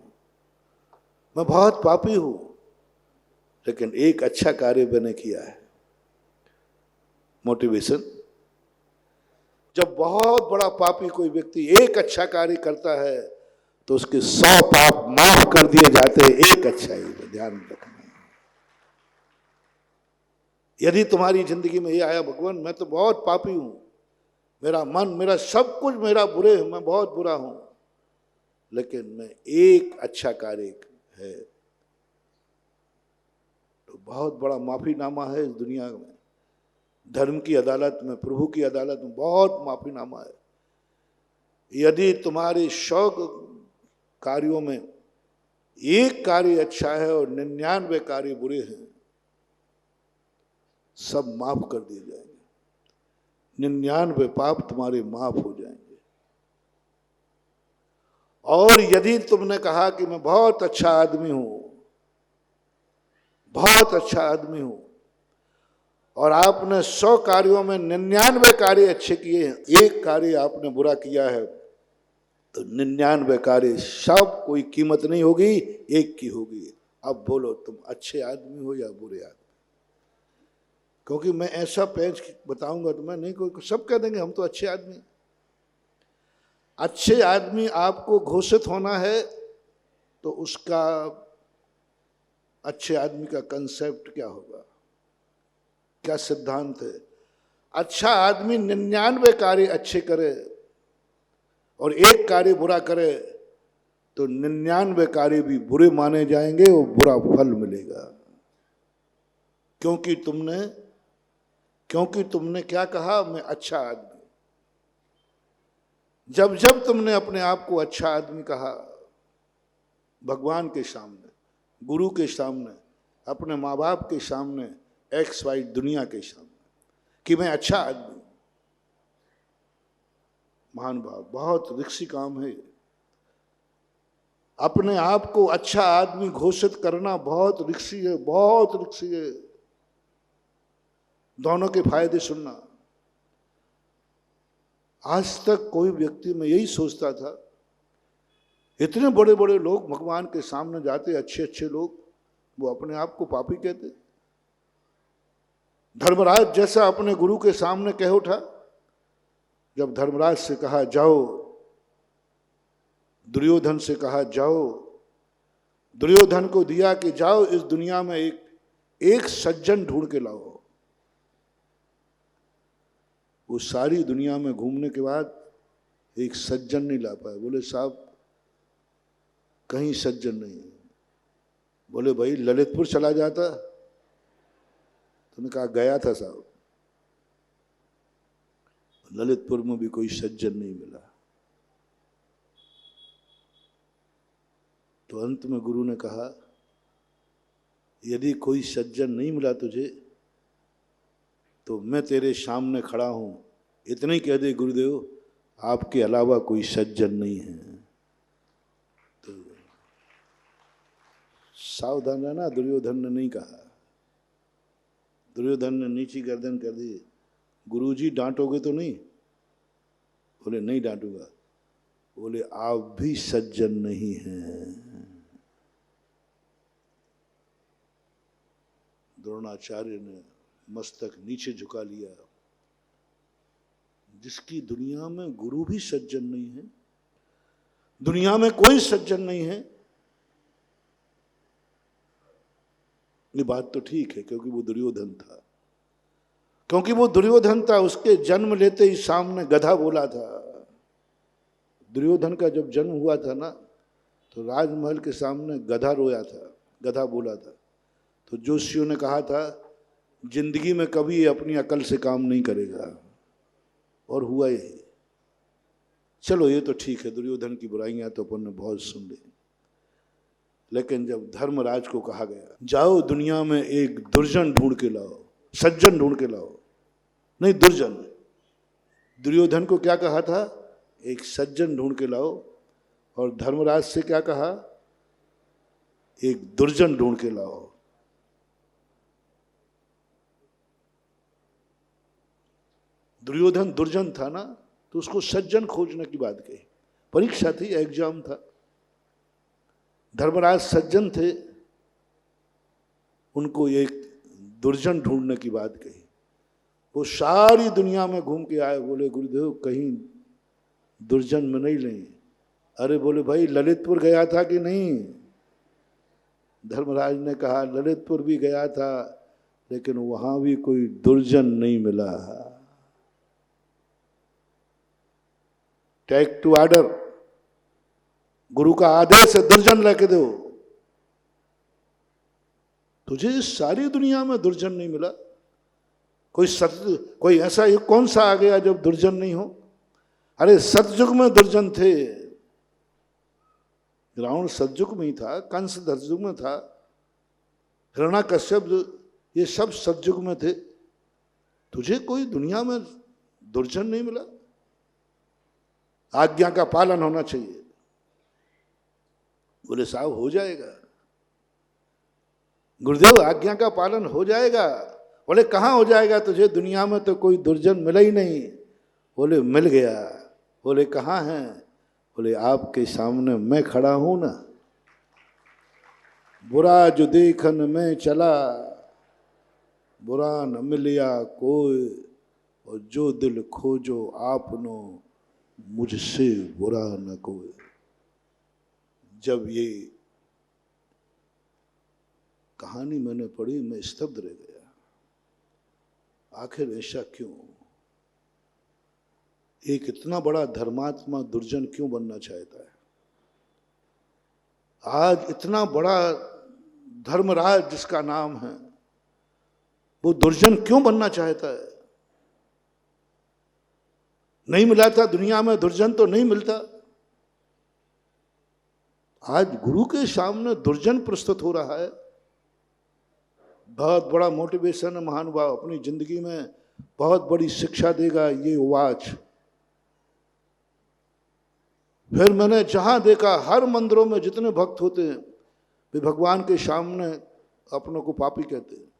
मैं बहुत पापी हूं, लेकिन एक अच्छा कार्य मैंने किया है। मोटिवेशन। जब बहुत बड़ा पापी कोई व्यक्ति एक अच्छा कार्य करता है तो उसके 100 पाप माफ कर दिए जाते हैं एक अच्छाई में। ध्यान रखना। यदि तुम्हारी जिंदगी में ये आया, भगवान मैं तो बहुत पापी हूं, मेरा मन, मेरा सब कुछ मेरा बुरे है, मैं बहुत बुरा हूं, लेकिन मैं एक अच्छा कार्य है, तो बहुत बड़ा माफीनामा है इस दुनिया में। धर्म की अदालत में, प्रभु की अदालत में बहुत माफीनामा है। यदि तुम्हारे 100 कार्यों में एक कार्य अच्छा है और 99 कार्य बुरे हैं, सब माफ कर दिए जाएंगे। 99 पाप तुम्हारे माफ हो जाएंगे। और यदि तुमने कहा कि मैं बहुत अच्छा आदमी हूं, बहुत अच्छा आदमी हूं, और आपने 100 कार्यों में 99 कार्य अच्छे किए हैं, एक कार्य आपने बुरा किया है, तो 99 कार्य सब कोई कीमत नहीं होगी, एक की होगी। अब बोलो तुम अच्छे आदमी हो या बुरे आदमी? क्योंकि मैं ऐसा पेज बताऊंगा तो मैं नहीं, कोई सब कह देंगे हम तो अच्छे आदमी। अच्छे आदमी आपको घोषित होना है तो उसका, अच्छे आदमी का कंसेप्ट क्या होगा, क्या सिद्धांत है? अच्छा आदमी 99 कार्य अच्छे करे और एक कार्य बुरा करे तो 99 कार्य भी बुरे माने जाएंगे और बुरा फल मिलेगा। क्योंकि तुमने क्या कहा, मैं अच्छा आदमी। जब जब तुमने अपने आप को अच्छा आदमी कहा, भगवान के सामने, गुरु के सामने, अपने माँ बाप के सामने, XY दुनिया के सामने, कि मैं अच्छा आदमी, महान भाव, बहुत रिक्सी काम है। अपने आप को अच्छा आदमी घोषित करना बहुत रिक्सी है, बहुत रिक्सी है। दोनों के फायदे सुनना। आज तक कोई व्यक्ति, मैं यही सोचता था, इतने बड़े बड़े लोग भगवान के सामने जाते, अच्छे अच्छे लोग, वो अपने आप को पापी कहते। धर्मराज जैसा अपने गुरु के सामने कह उठा। जब धर्मराज से कहा जाओ, दुर्योधन से कहा जाओ, दुर्योधन को दिया कि जाओ इस दुनिया में एक सज्जन ढूंढ के लाओ। वो सारी दुनिया में घूमने के बाद एक सज्जन नहीं ला पाए। बोले साहब कहीं सज्जन नहीं। बोले भाई ललितपुर चला जाता। तुमने कहा गया था साहब, ललितपुर में भी कोई सज्जन नहीं मिला। तो अंत में गुरु ने कहा यदि कोई सज्जन नहीं मिला तुझे तो मैं तेरे सामने खड़ा हूं, इतना ही कह दे गुरुदेव आपके अलावा कोई सज्जन नहीं है। तो सावधान रहना, दुर्योधन ने नहीं कहा। दुर्योधन ने नीची गर्दन कर दी। गुरुजी डांटोगे तो नहीं? बोले नहीं डांटूंगा। बोले आप भी सज्जन नहीं हैं। द्रोणाचार्य ने मस्तक नीचे झुका लिया। जिसकी दुनिया में गुरु भी सज्जन नहीं है, दुनिया में कोई सज्जन नहीं है, ये बात तो ठीक है क्योंकि वो दुर्योधन था। क्योंकि वो दुर्योधन था, उसके जन्म लेते ही सामने गधा बोला था। दुर्योधन का जब जन्म हुआ था ना, तो राजमहल के सामने गधा रोया था, गधा बोला था। तो जोशियों ने कहा था जिंदगी में कभी ये अपनी अकल से काम नहीं करेगा, और हुआ यही। चलो ये तो ठीक है, दुर्योधन की बुराइयां तो अपन ने बहुत सुन ली। लेकिन जब धर्मराज को कहा गया जाओ दुनिया में एक दुर्जन ढूंढ के लाओ, सज्जन ढूंढ के लाओ, नहीं दुर्जन। दुर्योधन को क्या कहा था? एक सज्जन ढूंढ के लाओ। और धर्मराज से क्या कहा? एक दुर्जन ढूंढ के लाओ। दुर्योधन दुर्जन था ना, तो उसको सज्जन खोजने की बात कही। परीक्षा थी, एग्जाम था। धर्मराज सज्जन थे, उनको एक दुर्जन ढूंढने की बात कही। वो सारी दुनिया में घूम के आए। बोले गुरुदेव कहीं दुर्जन में नहीं लें। अरे बोले भाई ललितपुर गया था कि नहीं? धर्मराज ने कहा ललितपुर भी गया था, लेकिन वहां भी कोई दुर्जन नहीं मिला। टेक टू ऑर्डर, गुरु का आदेश है दुर्जन लेके दो। तुझे इस सारी दुनिया में दुर्जन नहीं मिला? कोई ऐसा युग कौन सा आ गया जब दुर्जन नहीं हो? अरे सतयुग में दुर्जन थे। रावण सतयुग में ही था, कंस सतयुग में था, हिरण्याकश्यप ये सब सतयुग में थे। तुझे कोई दुनिया में दुर्जन नहीं मिला? आज्ञा का पालन होना चाहिए। बोले साहब हो जाएगा गुरुदेव, आज्ञा का पालन हो जाएगा। बोले कहाँ हो जाएगा? तुझे दुनिया में तो कोई दुर्जन मिला ही नहीं। बोले मिल गया। बोले कहाँ है? बोले आपके सामने मैं खड़ा हूं ना। बुरा जो देखन में चला, बुरा न मिलिया कोई, और जो दिल खोजो आपनो, मुझसे बुरा न कोई। जब ये कहानी मैंने पढ़ी मैं स्तब्ध रह गया। आखिर ऐसा क्यों? एक इतना बड़ा धर्मात्मा दुर्जन क्यों बनना चाहता है? आज इतना बड़ा धर्मराज जिसका नाम है, वो दुर्जन क्यों बनना चाहता है? नहीं मिला था दुनिया में दुर्जन, तो नहीं मिलता। आज गुरु के सामने दुर्जन प्रस्तुत हो रहा है। बहुत बड़ा मोटिवेशन है महानुभाव, अपनी जिंदगी में बहुत बड़ी शिक्षा देगा ये वाच। फिर मैंने जहां देखा हर मंदिरों में जितने भक्त होते हैं वे भगवान के सामने अपनों को पापी कहते हैं।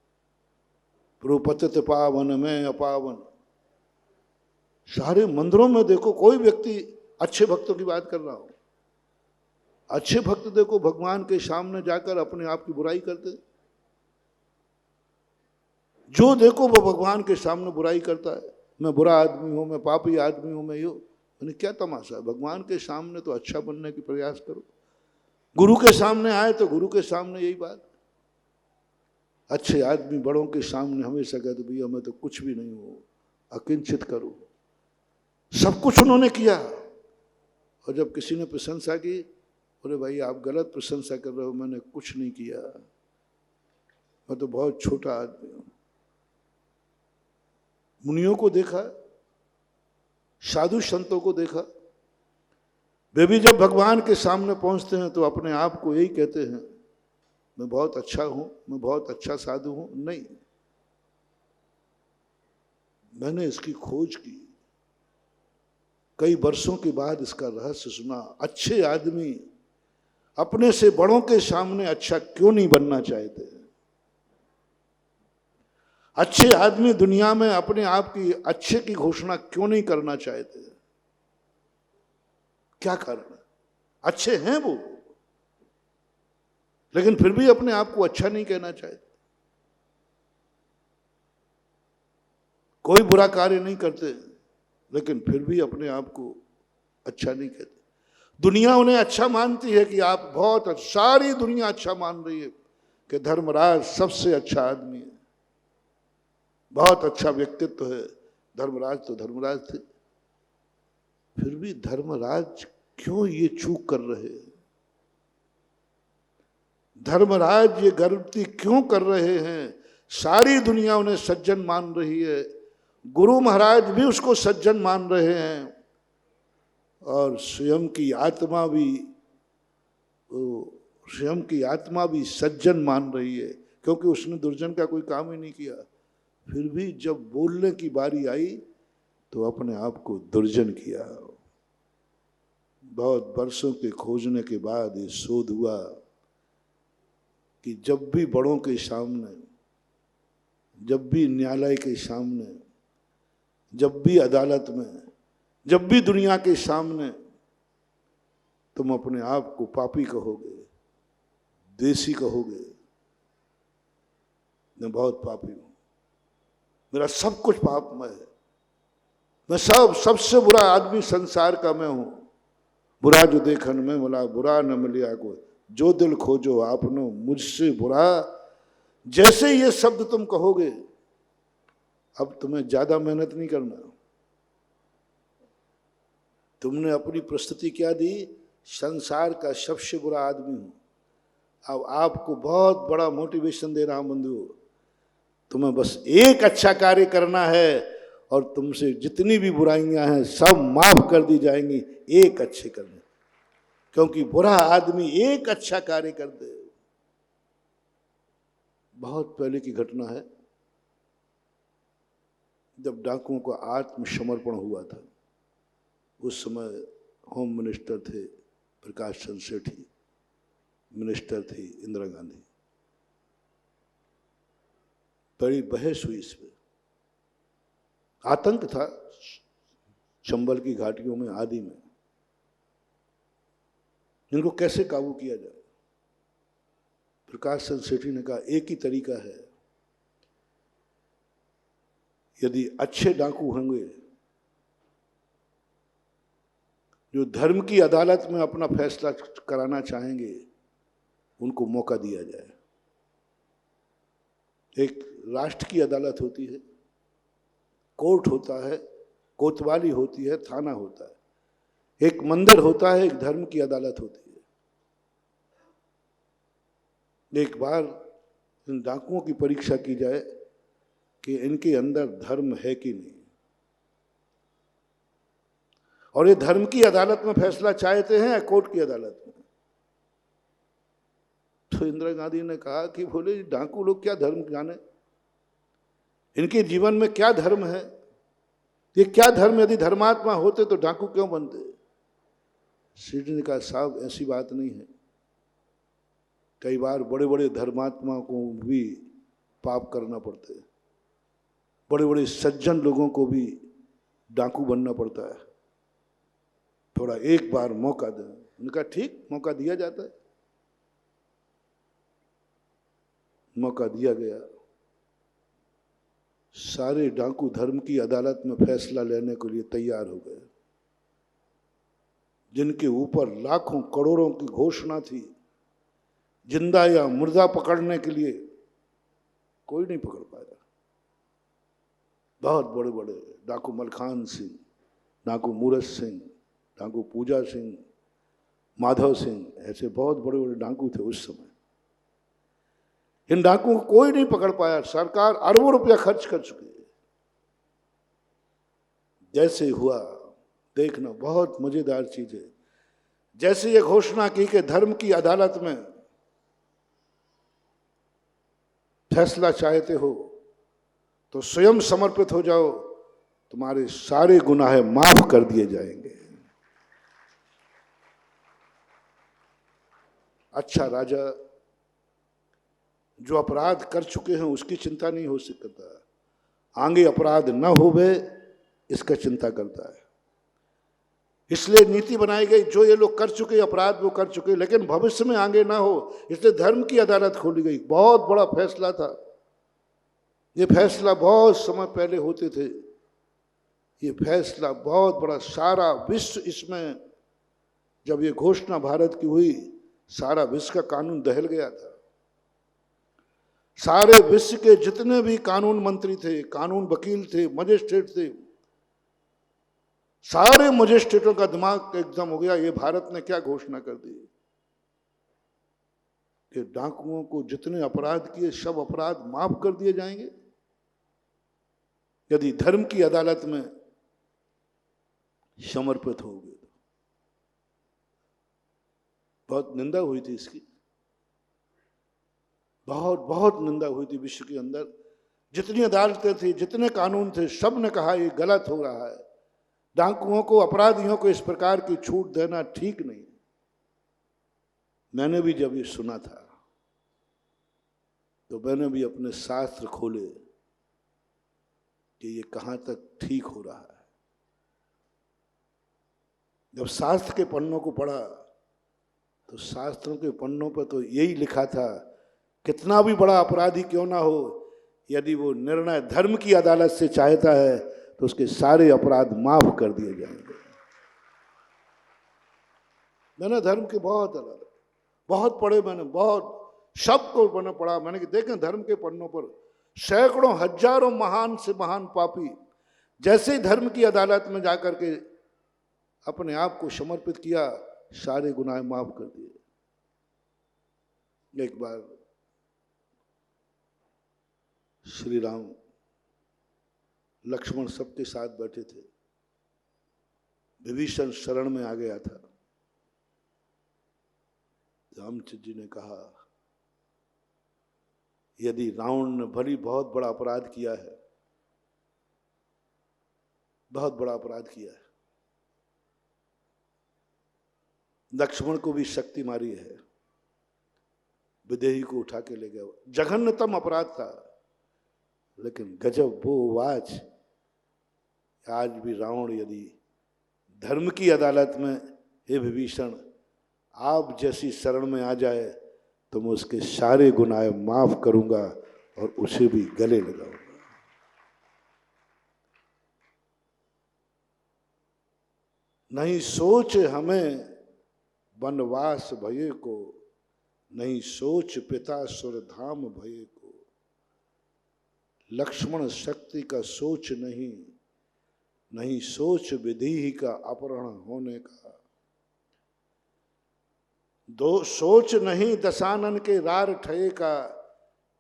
प्रोपतित पावन में अपावन, सारे मंदिरों में देखो, कोई व्यक्ति अच्छे भक्तों की बात कर रहा हो, अच्छे भक्त देखो भगवान के सामने जाकर अपने आप की बुराई करते। जो देखो वो भगवान के सामने बुराई करता है, मैं बुरा आदमी हूं, मैं पापी आदमी हूं, मैं यो। मैंने क्या तमाशा है? भगवान के सामने तो अच्छा बनने की प्रयास करो। गुरु के सामने आए तो गुरु के सामने यही बात। अच्छे आदमी बड़ों के सामने हमेशा कहते भैया मैं तो कुछ भी नहीं हूं, अकिंचित करो। सब कुछ उन्होंने किया, और जब किसी ने प्रशंसा की, बोले भाई आप गलत प्रशंसा कर रहे हो, मैंने कुछ नहीं किया, मैं तो बहुत छोटा आदमी हूं। मुनियों को देखा, साधु संतों को देखा, वे भी जब भगवान के सामने पहुंचते हैं तो अपने आप को यही कहते हैं मैं बहुत अच्छा हूं, मैं बहुत अच्छा साधु हूं। नहीं, मैंने इसकी खोज की, कई वर्षों के बाद इसका रहस्य सुना। अच्छे आदमी अपने से बड़ों के सामने अच्छा क्यों नहीं बनना चाहते? अच्छे आदमी दुनिया में अपने आप की अच्छे की घोषणा क्यों नहीं करना चाहते? क्या कारण है? अच्छे हैं वो, लेकिन फिर भी अपने आप को अच्छा नहीं कहना चाहते। कोई बुरा कार्य नहीं करते, लेकिन फिर भी अपने आप को अच्छा नहीं कहते। दुनिया उन्हें अच्छा मानती है कि आप बहुत, सारी दुनिया अच्छा मान रही है कि धर्मराज सबसे अच्छा आदमी है, बहुत अच्छा व्यक्तित्व है। धर्मराज तो धर्मराज थे, फिर भी धर्मराज क्यों ये चूक कर रहे हैं? धर्मराज ये गलती क्यों कर रहे हैं? सारी दुनिया उन्हें सज्जन मान रही है, गुरु महाराज भी उसको सज्जन मान रहे हैं, और स्वयं की आत्मा भी सज्जन मान रही है, क्योंकि उसने दुर्जन का कोई काम ही नहीं किया। फिर भी जब बोलने की बारी आई तो अपने आप को दुर्जन किया। बहुत वर्षों के खोजने के बाद ये शोध हुआ कि जब भी बड़ों के सामने, जब भी न्यायालय के सामने, जब भी अदालत में, जब भी दुनिया के सामने तुम अपने आप को पापी कहोगे, देशी कहोगे, मैं बहुत पापी हूं, मेरा सब कुछ पापमय है, मैं सबसे बुरा आदमी संसार का मैं हूं, बुरा जो देखन में मिला बुरा न मिलिया को, जो दिल खोजो आपनो मुझसे बुरा। जैसे ये शब्द तुम कहोगे, अब तुम्हें ज्यादा मेहनत नहीं करना। तुमने अपनी प्रस्तुति क्या दी? संसार का सबसे बुरा आदमी हूं। अब आपको बहुत बड़ा मोटिवेशन दे रहा हूं बंधु, तुम्हें बस एक अच्छा कार्य करना है और तुमसे जितनी भी बुराइयां हैं सब माफ कर दी जाएंगी, एक अच्छे करने। क्योंकि बुरा आदमी एक अच्छा कार्य कर दे। बहुत पहले की घटना है, जब डाकुओं का आत्मसमर्पण हुआ था, उस समय होम मिनिस्टर थे प्रकाश चंद्र सेठी, मिनिस्टर थी इंदिरा गांधी। बड़ी बहस हुई इस पर, आतंक था चंबल की घाटियों में, आदि में, इनको कैसे काबू किया जाए। प्रकाश चंद्र सेठी ने कहा एक ही तरीका है, यदि अच्छे डाकू होंगे जो धर्म की अदालत में अपना फैसला कराना चाहेंगे, उनको मौका दिया जाए। एक राष्ट्र की अदालत होती है, कोर्ट होता है, कोतवाली होती है, थाना होता है, एक मंदिर होता है, एक धर्म की अदालत होती है। एक बार इन डाकुओं की परीक्षा की जाए कि इनके अंदर धर्म है कि नहीं, और ये धर्म की अदालत में फैसला चाहते हैं या कोर्ट की अदालत में। तो इंदिरा गांधी ने कहा कि बोले डाकू लोग क्या धर्म जाने, इनके जीवन में क्या धर्म है, ये क्या धर्म, यदि धर्मात्मा होते तो डाकू क्यों बनते। सीट ने कहा साहब ऐसी बात नहीं है, कई बार बड़े बड़े धर्मात्मा को भी पाप करना पड़ते, बड़े बड़े सज्जन लोगों को भी डाकू बनना पड़ता है, थोड़ा एक बार मौका दें। उनका ठीक मौका दिया जाता है, मौका दिया गया। सारे डाकू धर्म की अदालत में फैसला लेने के लिए तैयार हो गए। जिनके ऊपर लाखों करोड़ों की घोषणा थी, जिंदा या मुर्दा पकड़ने के लिए, कोई नहीं पकड़ पाया। बहुत बड़े बड़े डाकू मलखान सिंह, डाकू मूरत सिंह, डाकू पूजा सिंह, माधव सिंह, ऐसे बहुत बड़े बड़े डाकू थे उस समय। इन डाकुओं को कोई नहीं पकड़ पाया। सरकार अरबों रुपया खर्च कर चुकी है। जैसे हुआ, देखना बहुत मजेदार चीज है। जैसे ये घोषणा की कि धर्म की अदालत में फैसला चाहते हो तो स्वयं समर्पित हो जाओ, तुम्हारे सारे गुनाह माफ कर दिए जाएंगे। अच्छा राजा जो अपराध कर चुके हैं उसकी चिंता नहीं हो सकता, आगे अपराध न होवे इसका चिंता करता है। इसलिए नीति बनाई गई, जो ये लोग कर चुके अपराध वो कर चुके, लेकिन भविष्य में आगे ना हो, इसलिए धर्म की अदालत खोली गई। बहुत बड़ा फैसला था ये। फैसला बहुत समय पहले होते थे। ये फैसला बहुत बड़ा, सारा विश्व इसमें, जब ये घोषणा भारत की हुई, सारा विश्व का कानून दहल गया था। सारे विश्व के जितने भी कानून मंत्री थे, कानून वकील थे, मजिस्ट्रेट थे, सारे मजिस्ट्रेटों का दिमाग एकदम हो गया, ये भारत ने क्या घोषणा कर दी कि डाकुओं को जितने अपराध किए सब अपराध माफ कर दिए जाएंगे यदि धर्म की अदालत में समर्पित हो गए। बहुत निंदा हुई थी इसकी, बहुत बहुत निंदा हुई थी विश्व के अंदर। जितनी अदालतें थी, जितने कानून थे, सब ने कहा ये गलत हो रहा है, डाकुओं को, अपराधियों को इस प्रकार की छूट देना ठीक नहीं। मैंने भी जब ये सुना था तो मैंने भी अपने शास्त्र खोले कि ये कहां तक ठीक हो रहा है। जब शास्त्र के पन्नों को पढ़ा तो शास्त्रों के पन्नों पर तो यही लिखा था, कितना भी बड़ा अपराधी क्यों ना हो, यदि वो निर्णय धर्म की अदालत से चाहता है तो उसके सारे अपराध माफ कर दिए जाएंगे। मैंने धर्म के बहुत अदालत बहुत पढ़े, मैंने बहुत शब्द को मैंने पढ़ा। मैंने कि देखें धर्म के पन्नों पर सैकड़ों हजारों महान से महान पापी जैसे ही धर्म की अदालत में जाकर के अपने आप को समर्पित किया, सारे गुनाह माफ कर दिए। एक बार श्री राम लक्ष्मण सबके साथ बैठे थे, विभीषण शरण में आ गया था। रामचंद्र जी ने कहा यदि रावण ने भली बहुत बड़ा अपराध किया है, बहुत बड़ा अपराध किया है, लक्ष्मण को भी शक्ति मारी है, विदेही को उठा के ले गया, जघन्यतम अपराध था, लेकिन गजब वो वाच, आज भी रावण यदि धर्म की अदालत में, हे विभीषण आप जैसी शरण में आ जाए तो मैं उसके सारे गुनाह माफ करूंगा और उसे भी गले लगाऊंगा। नहीं सोच हमें वनवास भये को, नहीं सोच पिता सुर धाम भये को, लक्ष्मण शक्ति का सोच नहीं, नहीं सोच विधि का अपहरण होने का, दो सोच नहीं दशानन के रार ठये का,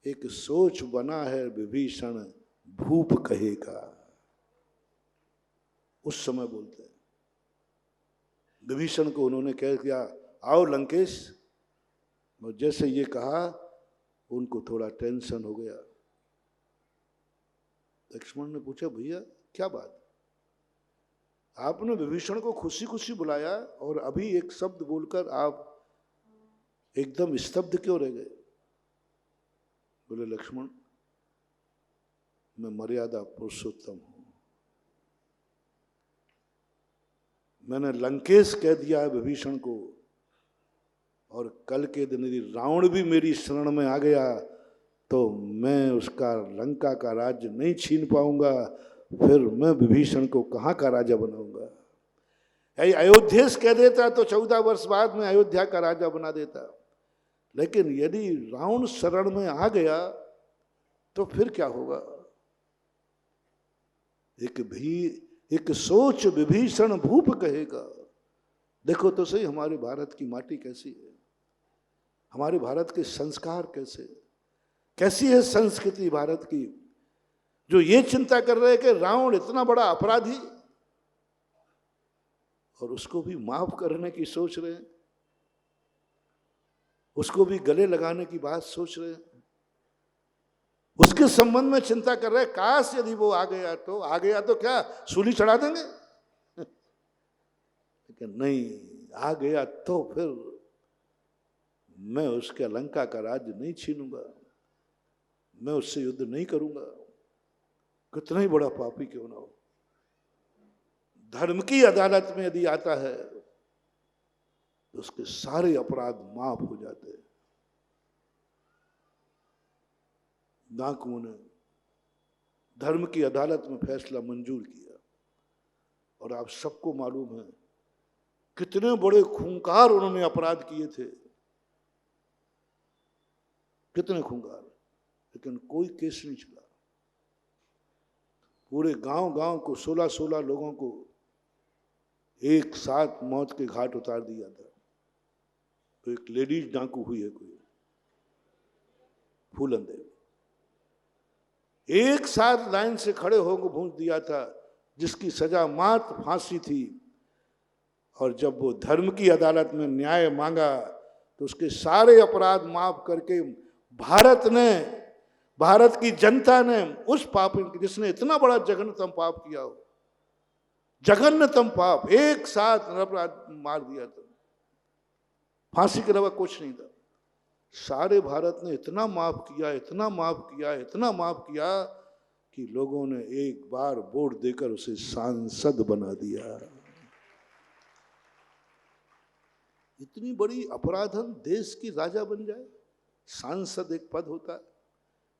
एक सोच बना है विभीषण भूप कहेगा। उस समय बोलते हैं विभीषण को, उन्होंने कह दिया आओ लंकेश, और जैसे ये कहा उनको थोड़ा टेंशन हो गया। लक्ष्मण ने पूछा भैया क्या बात, आपने विभीषण को खुशी खुशी बुलाया और अभी एक शब्द बोलकर आप एकदम स्तब्ध क्यों रह गए? बोले लक्ष्मण मैं मर्यादा पुरुषोत्तम हूं, मैंने लंकेश कह दिया है विभीषण को, और कल के दिन यदि रावण भी मेरी शरण में आ गया तो मैं उसका लंका का राज्य नहीं छीन पाऊंगा, फिर मैं विभीषण को कहाँ का राजा बनाऊंगा। अयोध्येश कह देता तो 14 वर्ष बाद में अयोध्या का राजा बना देता, लेकिन यदि रावण शरण में आ गया तो फिर क्या होगा। एक सोच विभीषण भूप कहेगा। देखो तो सही हमारे भारत की माटी कैसी है, हमारे भारत के संस्कार कैसी है संस्कृति भारत की, जो ये चिंता कर रहे हैं कि रावण इतना बड़ा अपराधी और उसको भी माफ करने की सोच रहे हैं, उसको भी गले लगाने की बात सोच रहे हैं, उसके संबंध में चिंता कर रहे हैं। काश यदि वो आ गया तो क्या सूली चढ़ा देंगे लेकिन नहीं, आ गया तो फिर मैं उसके लंका का राज्य नहीं छीनूंगा, मैं उससे युद्ध नहीं करूंगा, कितना ही बड़ा पापी क्यों ना हो। धर्म की अदालत में यदि आता है तो उसके सारे अपराध माफ हो जाते हैं। डाकुओं ने धर्म की अदालत में फैसला मंजूर किया, और आप सबको मालूम है कितने बड़े खूंखार उन्होंने अपराध किए थे, कितने खूंखार, लेकिन कोई केस नहीं चला। पूरे गांव को 16 लोगों को एक साथ मौत के घाट उतार दिया था। तो एक लेडीज डाकू हुई है कोई, फूलन देवी, एक साथ लाइन से खड़े होकर भूंज दिया था, जिसकी सजा मात्र फांसी थी। और जब वो धर्म की अदालत में न्याय मांगा तो उसके सारे अपराध माफ करके भारत की जनता ने उस पापी, जिसने इतना बड़ा जघन्यतम पाप किया हो, जघन्यतम पाप, एक साथ अपराध मार दिया था, फांसी के अलावा कुछ नहीं था। सारे भारत ने इतना माफ किया कि लोगों ने एक बार वोट देकर उसे सांसद बना दिया। इतनी बड़ी अपराधन देश की राजा बन जाए। सांसद एक पद होता है,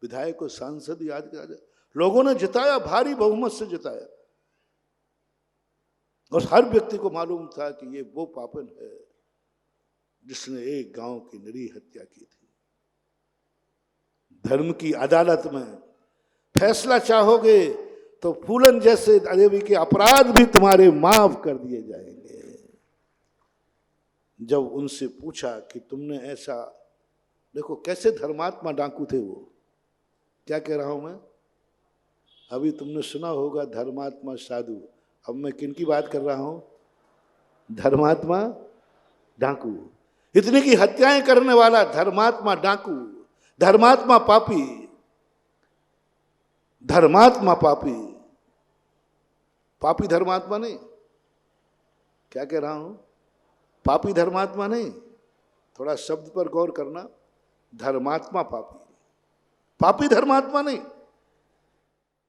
विधायक को सांसद याद किया जाए। लोगों ने जिताया, भारी बहुमत से जिताया, और हर व्यक्ति को मालूम था कि ये वो पापन है जिसने एक गांव की निरीह हत्या की थी। धर्म की अदालत में फैसला चाहोगे तो फूलन जैसे देवी के अपराध भी तुम्हारे माफ कर दिए जाएंगे। जब उनसे पूछा कि तुमने ऐसा, देखो कैसे धर्मात्मा डाकू थे वो, क्या कह रहा हूं मैं, अभी तुमने सुना होगा धर्मात्मा साधु, अब मैं किन की बात कर रहा हूं, धर्मात्मा डाकू। इतने की हत्याएं करने वाला धर्मात्मा डाकू, धर्मात्मा पापी, धर्मात्मा पापी, पापी धर्मात्मा नहीं। क्या कह रहा हूं, पापी धर्मात्मा नहीं, थोड़ा शब्द पर गौर करना, धर्मात्मा पापी, पापी धर्मात्मा नहीं।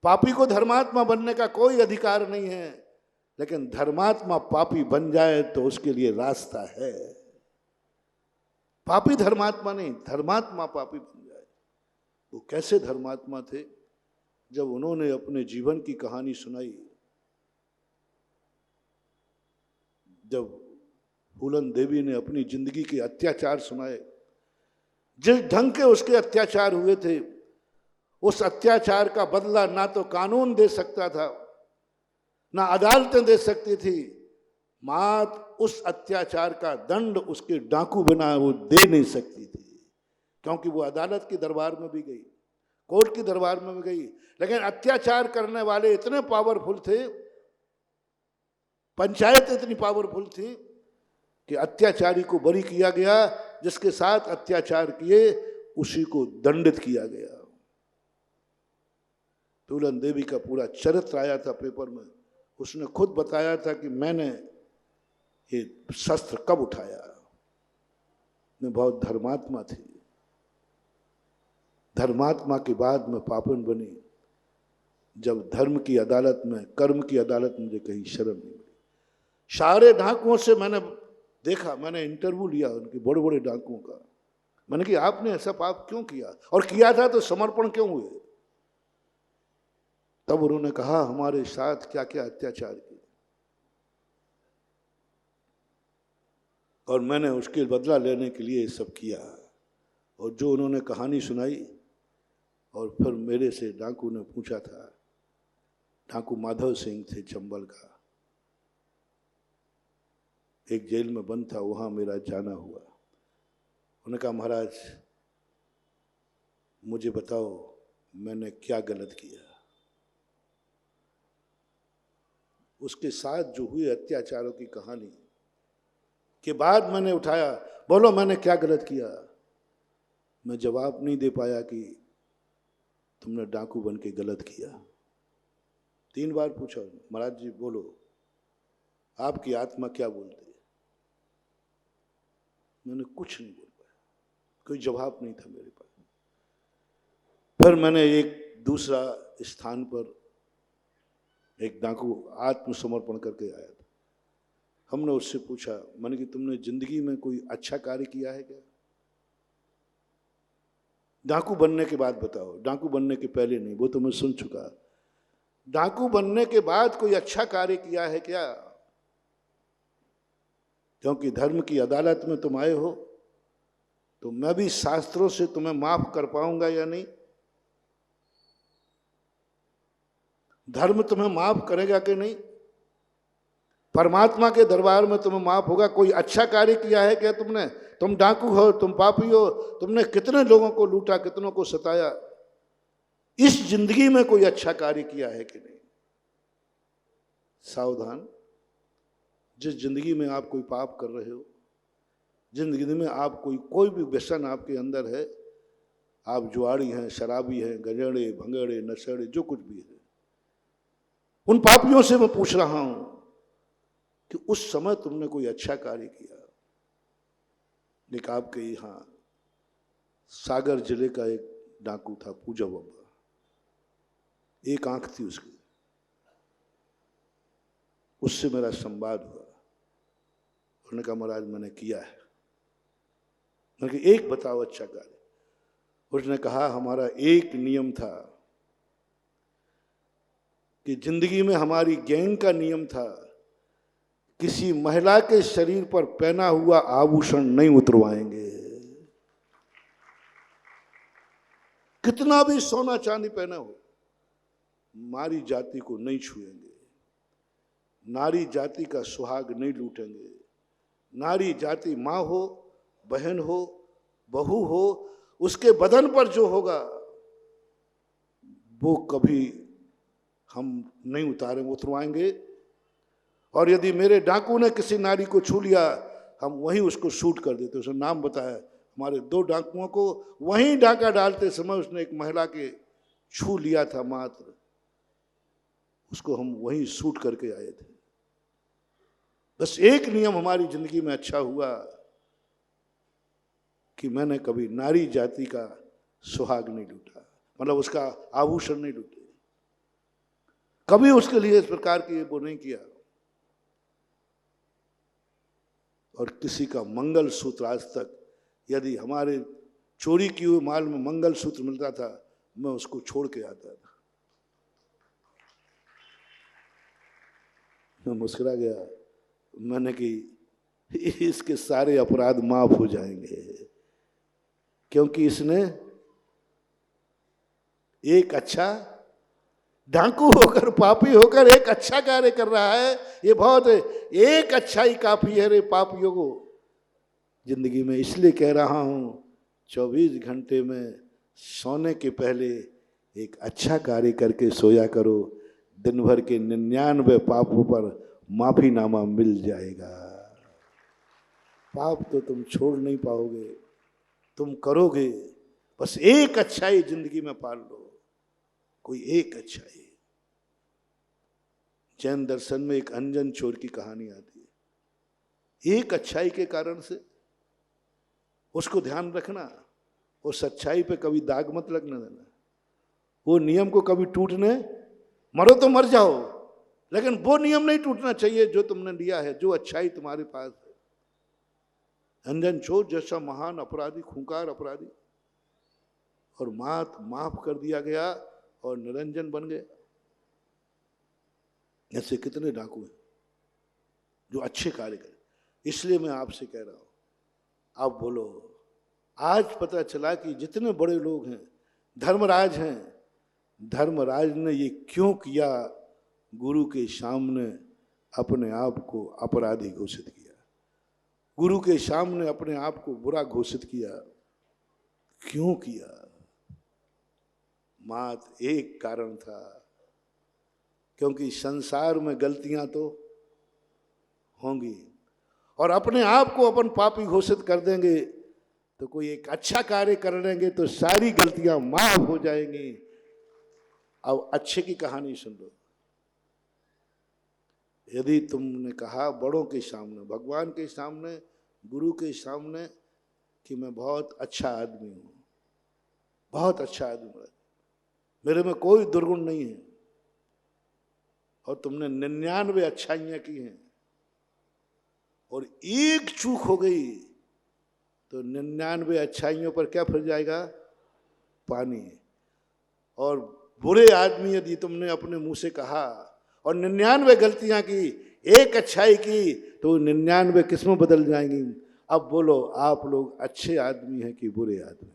पापी को धर्मात्मा बनने का कोई अधिकार नहीं है, लेकिन धर्मात्मा पापी बन जाए तो उसके लिए रास्ता है। पापी धर्मात्मा नहीं, धर्मात्मा पापी बन जाए। वो कैसे धर्मात्मा थे, जब उन्होंने अपने जीवन की कहानी सुनाई, जब फूलन देवी ने अपनी जिंदगी के अत्याचार सुनाए, जिस ढंग के उसके अत्याचार हुए थे, उस अत्याचार का बदला ना तो कानून दे सकता था, ना अदालतें दे सकती थी, मात्र उस अत्याचार का दंड उसके डाकू बना वो दे नहीं सकती थी, क्योंकि वो अदालत के दरबार में भी गई, कोर्ट के दरबार में भी गई, लेकिन अत्याचार करने वाले इतने पावरफुल थे, पंचायत इतनी पावरफुल थी कि अत्याचारी को बरी किया गया, जिसके साथ अत्याचार किए उसी को दंडित किया गया। फूलन देवी का पूरा चरित्र आया था पेपर में, उसने खुद बताया था कि मैंने ये शस्त्र कब उठाया। मैं बहुत धर्मात्मा थी, धर्मात्मा के बाद मैं पापन बनी, जब धर्म की अदालत में, कर्म की अदालत मुझे कहीं शरण नहीं मिली। सारे डाकुओं से मैंने देखा, मैंने इंटरव्यू लिया उनके, बड़े बड़े डाकुओं का। मैंने कहा आपने ऐसा पाप क्यों किया, और किया था तो समर्पण क्यों हुए? तब उन्होंने कहा हमारे साथ क्या क्या अत्याचार किए, और मैंने उसके बदला लेने के लिए सब किया। और जो उन्होंने कहानी सुनाई, और फिर मेरे से डाकू ने पूछा था, डाकू माधव सिंह थे चंबल का, एक जेल में बंद था, वहां मेरा जाना हुआ। उन्होंने कहा महाराज मुझे बताओ मैंने क्या गलत किया। उसके साथ जो हुए अत्याचारों की कहानी के बाद मैंने उठाया, बोलो मैंने क्या गलत किया। मैं जवाब नहीं दे पाया कि तुमने डाकू बन के गलत किया। 3 बार पूछा, महाराज जी बोलो आपकी आत्मा क्या बोलती है। मैंने कुछ नहीं बोल पाया, कोई जवाब नहीं था मेरे पास। फिर मैंने एक दूसरा स्थान पर एक डाकू आत्मसमर्पण करके आया था। हमने उससे पूछा, मैंने कि तुमने जिंदगी में कोई अच्छा कार्य किया है क्या? डाकू बनने के बाद बताओ, डाकू बनने के पहले नहीं, वो तो मैं सुन चुका। डाकू बनने के बाद कोई अच्छा कार्य किया है क्या? क्योंकि धर्म की अदालत में तुम आए हो, तो मैं भी शास्त्रों से तुम्हें माफ कर पाऊंगा या नहीं? धर्म तुम्हें माफ करेगा कि नहीं? परमात्मा के दरबार में तुम्हें माफ होगा? कोई अच्छा कार्य किया है क्या तुमने? तुम डाकू हो, तुम पापी हो, तुमने कितने लोगों को लूटा, कितनों को सताया। इस जिंदगी में कोई अच्छा कार्य किया है कि नहीं? सावधान, जिस जिंदगी में आप कोई पाप कर रहे हो, जिंदगी में आप कोई भी व्यसन आपके अंदर है, आप जुआड़ी हैं, शराबी हैं, गंजेड़े, भंगेड़े, नशेड़े, जो कुछ भी है, उन पापियों से मैं पूछ रहा हूं कि उस समय तुमने कोई अच्छा कार्य किया? एक आपके यहाँ सागर जिले का एक डाकू था, पूजा बाबा, एक आंख थी उसकी, उससे मेरा संवाद हुआ। उन्होंने कहा महाराज मैंने किया है। मैंने कहा एक बताओ अच्छा कार्य। उसने कहा हमारा एक नियम था कि जिंदगी में हमारी गैंग का नियम था, किसी महिला के शरीर पर पहना हुआ आभूषण नहीं उतरवाएंगे। कितना भी सोना चांदी पहना हो, नारी जाति को नहीं छुएंगे, नारी जाति का सुहाग नहीं लूटेंगे। नारी जाति माँ हो, बहन हो, बहू हो, उसके बदन पर जो होगा वो कभी हम नहीं उतरवाएंगे। और यदि मेरे डाकू ने किसी नारी को छू लिया, हम वहीं उसको शूट कर देते। उसने नाम बताया, हमारे 2 डाकुओं को वहीं डाका डालते समय उसने एक महिला के छू लिया था मात्र, उसको हम वहीं शूट करके आए थे। बस एक नियम हमारी जिंदगी में अच्छा हुआ कि मैंने कभी नारी जाति का सुहाग नहीं लूटा, मतलब उसका आभूषण नहीं लूटे, कभी उसके लिए इस प्रकार की वो नहीं किया। और किसी का मंगल सूत्र आज तक, यदि हमारे चोरी किए हुए माल में मंगल सूत्र मिलता था, मैं उसको छोड़ के आता था। मैं मुस्कुरा गया, मैंने कि इसके सारे अपराध माफ हो जाएंगे, क्योंकि इसने एक अच्छा डाकू होकर, पापी होकर एक अच्छा कार्य कर रहा है। ये बहुत, एक अच्छा ही काफी है रे पापियों को जिंदगी में। इसलिए कह रहा हूं 24 घंटे में सोने के पहले एक अच्छा कार्य करके सोया करो, दिन भर के 99 पापों पर माफीनामा मिल जाएगा। पाप तो तुम छोड़ नहीं पाओगे, तुम करोगे, बस एक अच्छाई जिंदगी में पाल लो, कोई एक अच्छाई। जैन दर्शन में एक अंजन चोर की कहानी आती है। एक अच्छाई के कारण से उसको ध्यान रखना, वो सच्चाई पे कभी दाग मत लगने देना, वो नियम को कभी टूटने, मरो तो मर जाओ लेकिन वो नियम नहीं टूटना चाहिए जो तुमने लिया है, जो अच्छाई तुम्हारे पास है। अंजन चोर जैसा महान अपराधी, खूंखार अपराधी, और माफ कर दिया गया और निरंजन बन गए। ऐसे कितने डाकू हैं जो अच्छे कार्य करें। इसलिए मैं आपसे कह रहा हूं, आप बोलो। आज पता चला कि जितने बड़े लोग हैं, धर्मराज हैं, धर्मराज ने ये क्यों किया? गुरु के सामने अपने आप को अपराधी घोषित किया, गुरु के सामने अपने आप को बुरा घोषित किया। क्यों किया? मात्र एक कारण था, क्योंकि संसार में गलतियां तो होंगी, और अपने आप को अपन पापी घोषित कर देंगे तो कोई एक अच्छा कार्य कर लेंगे तो सारी गलतियां माफ हो जाएंगी। अब अच्छे की कहानी सुन लो। यदि तुमने कहा बड़ों के सामने, भगवान के सामने, गुरु के सामने कि मैं बहुत अच्छा आदमी हूं, बहुत अच्छा आदमी हूं, मेरे में कोई दुर्गुण नहीं है, और तुमने 99 अच्छाइयां की हैं और एक चूक हो गई तो 99 अच्छाइयों पर क्या फिर जाएगा? पानी। और बुरे आदमी यदि तुमने अपने मुंह से कहा और 99 गलतियां की, एक अच्छाई की, तो 99 किस में बदल जाएंगी? अब बोलो, आप लोग अच्छे आदमी हैं कि बुरे आदमी?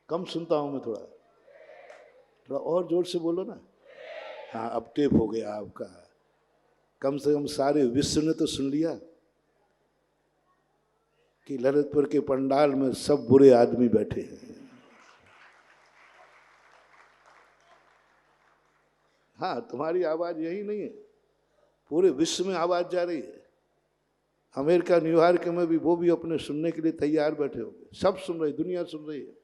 कम सुनता हूं मैं, थोड़ा और जोर से बोलो ना। हाँ, अब टेप हो गया आपका। कम से कम सारे विश्व ने तो सुन लिया कि ललितपुर के पंडाल में सब बुरे आदमी बैठे हैं। हाँ, तुम्हारी आवाज यही नहीं है, पूरे विश्व में आवाज जा रही है। अमेरिका, न्यूयॉर्क में भी वो भी अपने सुनने के लिए तैयार बैठे होंगे। सब सुन रहे, दुनिया सुन रही है।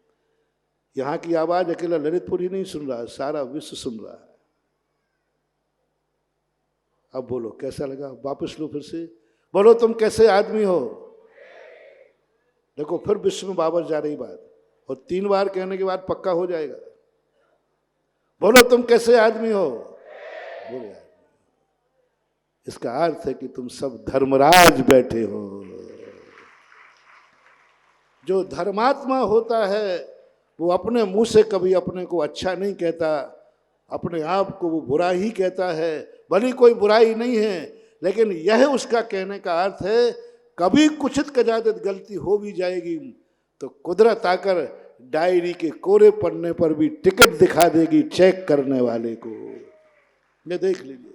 यहाँ की आवाज अकेला ललितपुर ही नहीं सुन रहा, सारा विश्व सुन रहा है। अब बोलो कैसा लगा? वापस लो, फिर से बोलो, तुम कैसे आदमी हो? देखो फिर विश्व में वापस जा रही बात, और 3 बार कहने के बाद पक्का हो जाएगा। बोलो, तुम कैसे आदमी हो? बुरे आदमी। इसका अर्थ है कि तुम सब धर्मराज बैठे हो। जो धर्मात्मा होता है वो अपने मुंह से कभी अपने को अच्छा नहीं कहता, अपने आप को वो बुरा ही कहता है। भली कोई बुराई नहीं है, लेकिन यह उसका कहने का अर्थ है कभी कुछित कजादत गलती हो भी जाएगी तो कुदरत आकर डायरी के कोरे पन्ने पर भी टिकट दिखा देगी चेक करने वाले को। ये देख लीजिए,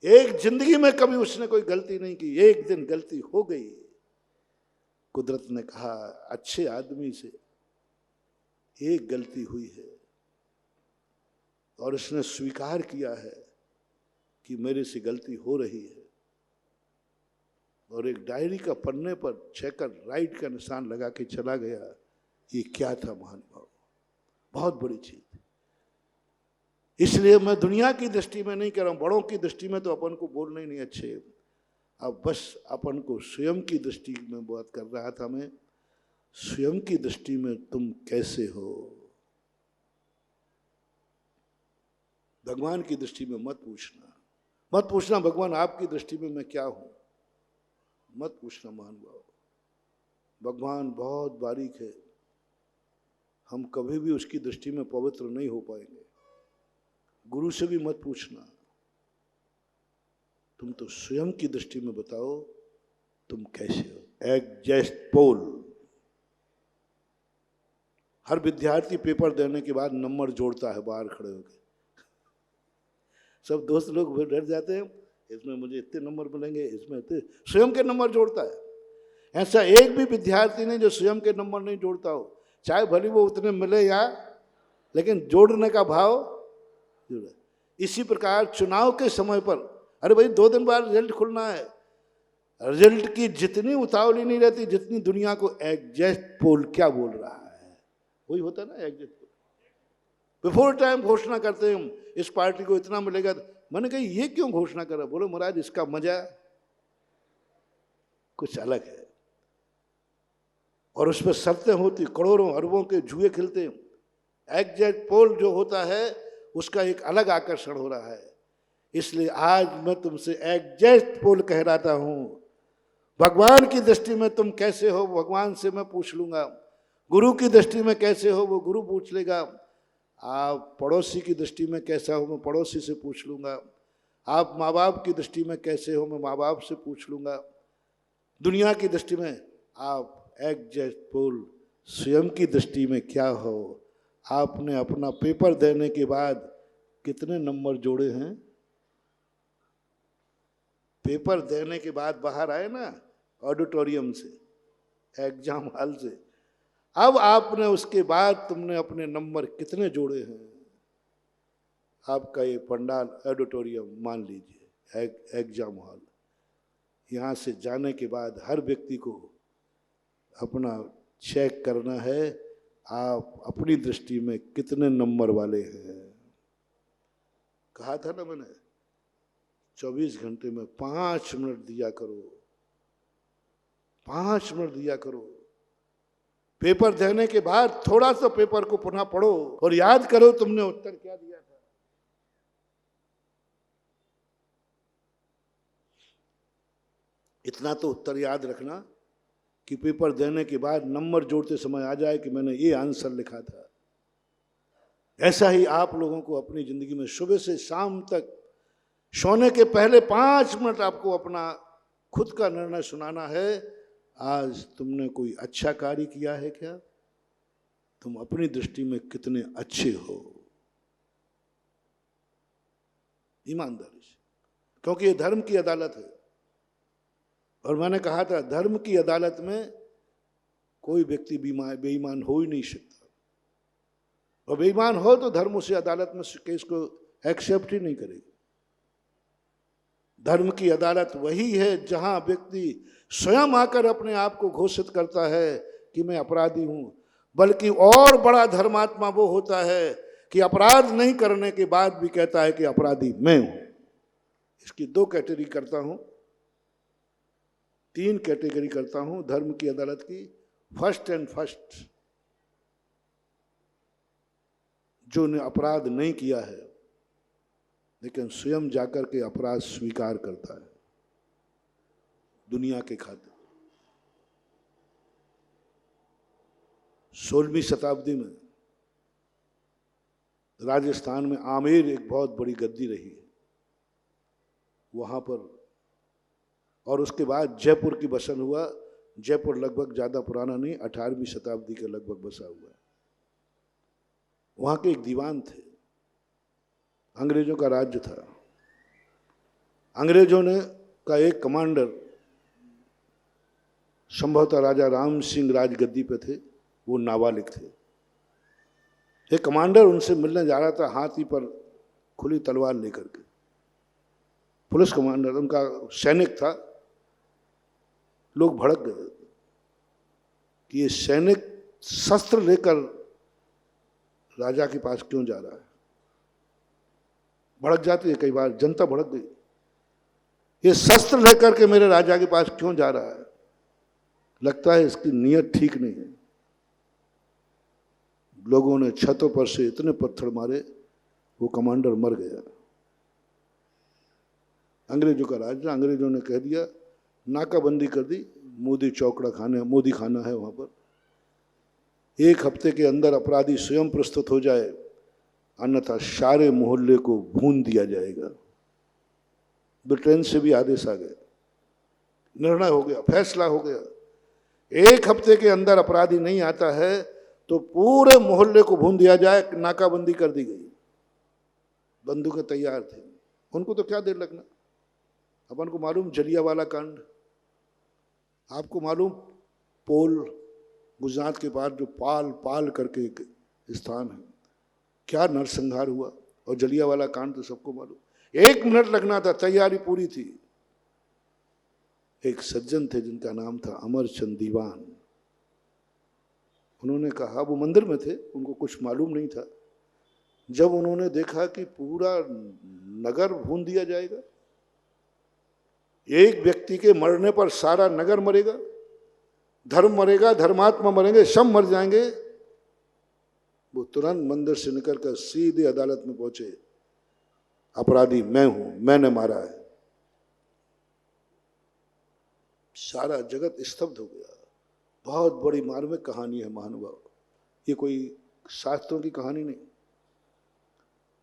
एक जिंदगी में कभी उसने कोई गलती नहीं की, एक दिन गलती हो गई। कुदरत ने कहा अच्छे आदमी से एक गलती हुई है, और उसने स्वीकार किया है कि मेरे से गलती हो रही है, और एक डायरी का पन्ने पर चेकर राइट का निशान लगा के चला गया। ये क्या था महानुभाव? बहुत बड़ी चीज। इसलिए मैं दुनिया की दृष्टि में नहीं कह रहा हूं, बड़ों की दृष्टि में तो अपन को बोलने नहीं अच्छे। अब बस अपन को स्वयं की दृष्टि में बात कर रहा था मैं। स्वयं की दृष्टि में तुम कैसे हो? भगवान की दृष्टि में मत पूछना भगवान आपकी दृष्टि में मैं क्या हूं, मत पूछना महानुभाव। भगवान बहुत बारीक है, हम कभी भी उसकी दृष्टि में पवित्र नहीं हो पाएंगे। गुरु से भी मत पूछना, तुम तो स्वयं की दृष्टि में बताओ तुम कैसे हो। एग्जैक्ट पोल। हर विद्यार्थी पेपर देने के बाद नंबर जोड़ता है बाहर खड़े होकर। सब दोस्त लोग डर जाते हैं, इसमें मुझे इतने नंबर मिलेंगे, इसमें इतने, स्वयं के नंबर जोड़ता है। ऐसा एक भी विद्यार्थी नहीं जो स्वयं के नंबर नहीं जोड़ता हो, चाहे भले वो उतने मिले या, लेकिन जोड़ने का भाव जुड़ा। इसी प्रकार चुनाव के समय पर, अरे भाई 2 दिन बाद रिजल्ट खुलना है, रिजल्ट की जितनी उतावली नहीं रहती जितनी दुनिया को एग्जैक्ट पोल क्या बोल रहा है, वही होता है ना एग्जैक्ट पोल। बिफोर टाइम घोषणा करते हैं इस पार्टी को इतना मिलेगा। मैंने कहा ये क्यों घोषणा करा? बोलो महाराज इसका मजा कुछ अलग है, और उसमें शर्तें होती, करोड़ों अरबों के जुए खेलते हैं। एग्जैक्ट पोल जो होता है उसका एक अलग आकर्षण हो रहा है। इसलिए आज मैं तुमसे एग्जैक्ट पोल कहलाता हूं। भगवान की दृष्टि में तुम कैसे हो, भगवान से मैं पूछ लूंगा। गुरु की दृष्टि में कैसे हो, वो गुरु पूछ लेगा। आप पड़ोसी की दृष्टि में कैसा हो, मैं पड़ोसी से पूछ लूंगा। आप माँ बाप की दृष्टि में कैसे हो, मैं माँ बाप से पूछ लूंगा। दुनिया की दृष्टि में आप एग्जैक्ट पोल स्वयं की दृष्टि में क्या हो। आपने अपना पेपर देने के बाद कितने नंबर जोड़े हैं? पेपर देने के बाद बाहर आए ना ऑडिटोरियम से, एग्जाम हॉल से, अब आपने उसके बाद तुमने अपने नंबर कितने जोड़े हैं? आपका ये पंडाल ऑडिटोरियम मान लीजिए एग्जाम हॉल, यहाँ से जाने के बाद हर व्यक्ति को अपना चेक करना है आप अपनी दृष्टि में कितने नंबर वाले हैं। कहा था ना मैंने 24 घंटे में 5 मिनट दिया करो, 5 मिनट दिया करो। पेपर देने के बाद थोड़ा सा पेपर को पुनः पढ़ो और याद करो तुमने उत्तर क्या दिया था। इतना तो उत्तर याद रखना कि पेपर देने के बाद नंबर जोड़ते समय आ जाए कि मैंने ये आंसर लिखा था। ऐसा ही आप लोगों को अपनी जिंदगी में सुबह से शाम तक सोने के पहले 5 मिनट आपको अपना खुद का निर्णय सुनाना है। आज तुमने कोई अच्छा कार्य किया है क्या? तुम अपनी दृष्टि में कितने अच्छे हो, ईमानदारी से, क्योंकि ये धर्म की अदालत है। और मैंने कहा था धर्म की अदालत में कोई व्यक्ति बेईमान हो ही नहीं सकता, और बेईमान हो तो धर्म उसे अदालत में केस को एक्सेप्ट ही नहीं करेगी। धर्म की अदालत वही है जहां व्यक्ति स्वयं आकर अपने आप को घोषित करता है कि मैं अपराधी हूं। बल्कि और बड़ा धर्मात्मा वो होता है कि अपराध नहीं करने के बाद भी कहता है कि अपराधी मैं हूं। इसकी 2 कैटेगरी करता हूं, 3 कैटेगरी करता हूं धर्म की अदालत की। फर्स्ट, जो ने अपराध नहीं किया है लेकिन स्वयं जाकर के अपराध स्वीकार करता है दुनिया के खातिर। 16वीं शताब्दी में राजस्थान में आमेर एक बहुत बड़ी गद्दी रही है वहां पर, और उसके बाद जयपुर की बसन हुआ। जयपुर लगभग ज्यादा पुराना नहीं, 18वीं शताब्दी के लगभग बसा हुआ है। वहां के एक दीवान थे, अंग्रेजों का राज्य था। अंग्रेजों ने का एक कमांडर, संभवतः राजा राम सिंह राजगद्दी पे थे, वो नाबालिग थे। एक कमांडर उनसे मिलने जा रहा था हाथी पर खुली तलवार लेकर के। पुलिस कमांडर, उनका सैनिक था। लोग भड़क गए कि ये सैनिक शस्त्र लेकर राजा के पास क्यों जा रहा है। भड़क जाती है कई बार, जनता भड़क गई, ये शस्त्र लेकर के मेरे राजा के पास क्यों जा रहा है, लगता है इसकी नीयत ठीक नहीं है। लोगों ने छतों पर से इतने पत्थर मारे वो कमांडर मर गया। अंग्रेजों का राज, अंग्रेजों ने कह दिया, नाकाबंदी कर दी, मोदी चौकड़ा खाने, मोदी खाना है वहां पर। 1 हफ्ते के अंदर अपराधी स्वयं प्रस्तुत हो जाए, अन्यथा सारे मोहल्ले को भून दिया जाएगा। ब्रिटेन से भी आदेश आ गए, निर्णय हो गया, फैसला हो गया। 1 हफ्ते के अंदर अपराधी नहीं आता है तो पूरे मोहल्ले को भून दिया जाए। नाकाबंदी कर दी गई, बंदूकें तैयार थे। उनको तो क्या देर लगना। अपन को मालूम जलियांवाला कांड, आपको मालूम पोल गुजरात के पास जो पाल करके एक स्थान है, क्या नरसंहार हुआ। और जलियांवाला कांड तो सबको मालूम। 1 मिनट लगना था, तैयारी पूरी थी। एक सज्जन थे जिनका नाम था अमरचंद दीवान। उन्होंने कहा, वो मंदिर में थे, उनको कुछ मालूम नहीं था। जब उन्होंने देखा कि पूरा नगर भून दिया जाएगा, एक व्यक्ति के मरने पर सारा नगर मरेगा, धर्म मरेगा, धर्मात्मा मरेंगे, सब मर जाएंगे। वो तुरंत मंदिर से निकलकर सीधे अदालत में पहुंचे। अपराधी मैं हूं, मैंने मारा है। सारा जगत स्तब्ध हो गया। बहुत बड़ी मार्मिक कहानी है महानुभाव, ये कोई शास्त्रों की कहानी नहीं।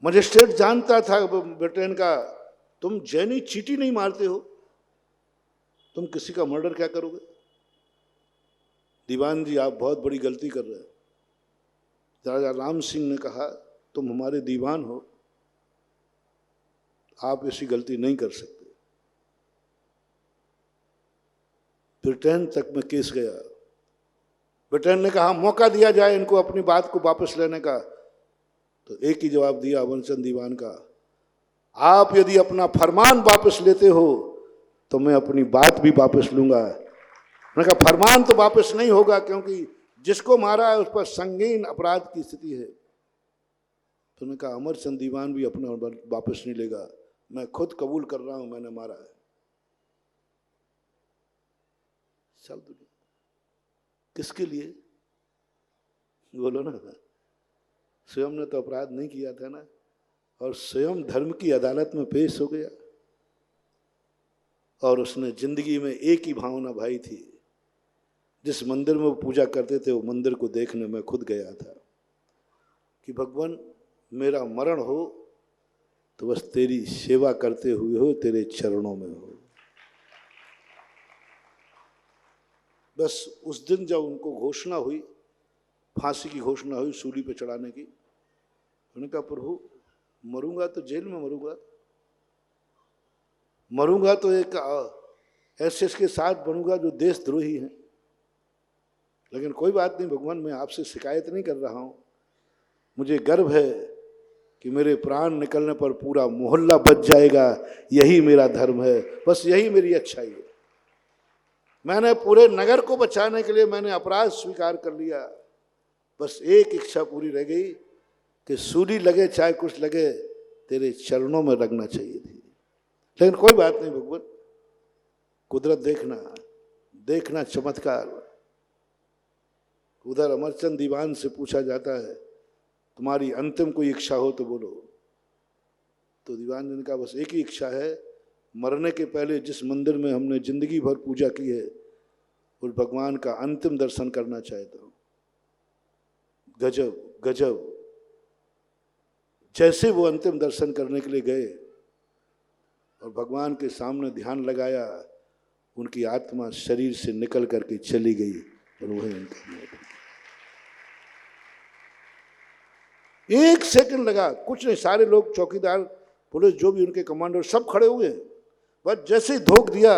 मजिस्ट्रेट जानता था ब्रिटेन का, तुम जैनी चींटी नहीं मारते हो, तुम किसी का मर्डर क्या करोगे? दीवान जी आप बहुत बड़ी गलती कर रहे हैं। राजा राम सिंह ने कहा तुम हमारे दीवान हो, आप ऐसी गलती नहीं कर सकते। ब्रिटेन तक में केस गया। ब्रिटेन ने कहा मौका दिया जाए इनको अपनी बात को वापस लेने का। तो एक ही जवाब दिया अमरचंद दीवान का, आप यदि अपना फरमान वापस लेते हो तो मैं अपनी बात भी वापस लूंगा। मैंने कहा फरमान तो वापस नहीं होगा, क्योंकि जिसको मारा है उस पर संगीन अपराध की स्थिति है। तो मैंने कहा अमरचंद दीवान भी अपना वापस नहीं लेगा, मैं खुद कबूल कर रहा हूं मैंने मारा है। सब दुनिया किसके लिए? बोलो ना, स्वयं ने तो अपराध नहीं किया था ना, और स्वयं धर्म की अदालत में पेश हो गया। और उसने जिंदगी में एक ही भावना भाई थी, जिस मंदिर में वो पूजा करते थे वो मंदिर को देखने में खुद गया था कि भगवान मेरा मरण हो तो बस तेरी सेवा करते हुए हो, तेरे चरणों में हो। बस उस दिन जब उनको घोषणा हुई, फांसी की घोषणा हुई सूली पे चढ़ाने की, उन्होंने कहा प्रभु मरूंगा तो जेल में मरूंगा, मरूंगा तो एक ऐसे के साथ बनूंगा जो देशद्रोही हैं। लेकिन कोई बात नहीं भगवान, मैं आपसे शिकायत नहीं कर रहा हूं, मुझे गर्व है कि मेरे प्राण निकलने पर पूरा मोहल्ला बच जाएगा, यही मेरा धर्म है, बस यही मेरी अच्छाई है। मैंने पूरे नगर को बचाने के लिए मैंने अपराध स्वीकार कर लिया, बस एक इच्छा पूरी रह गई कि सूली लगे चाहे कुछ लगे, तेरे चरणों में लगना चाहिए थी। लेकिन कोई बात नहीं भगवान, कुदरत देखना, देखना चमत्कार। उधर अमरचंद दीवान से पूछा जाता है तुम्हारी अंतिम कोई इच्छा हो तो बोलो। तो दीवान जी ने कहा बस एक ही इच्छा है, मरने के पहले जिस मंदिर में हमने जिंदगी भर पूजा की है उस भगवान का अंतिम दर्शन करना चाहता हूं। गजब गजब। जैसे वो अंतिम दर्शन करने के लिए गए और भगवान के सामने ध्यान लगाया, उनकी आत्मा शरीर से निकल करके चली गई और वही उनका मौत। एक सेकंड लगा, कुछ नहीं, सारे लोग चौकीदार पुलिस जो भी उनके कमांडर सब खड़े हुए, बस जैसे ही धोख दिया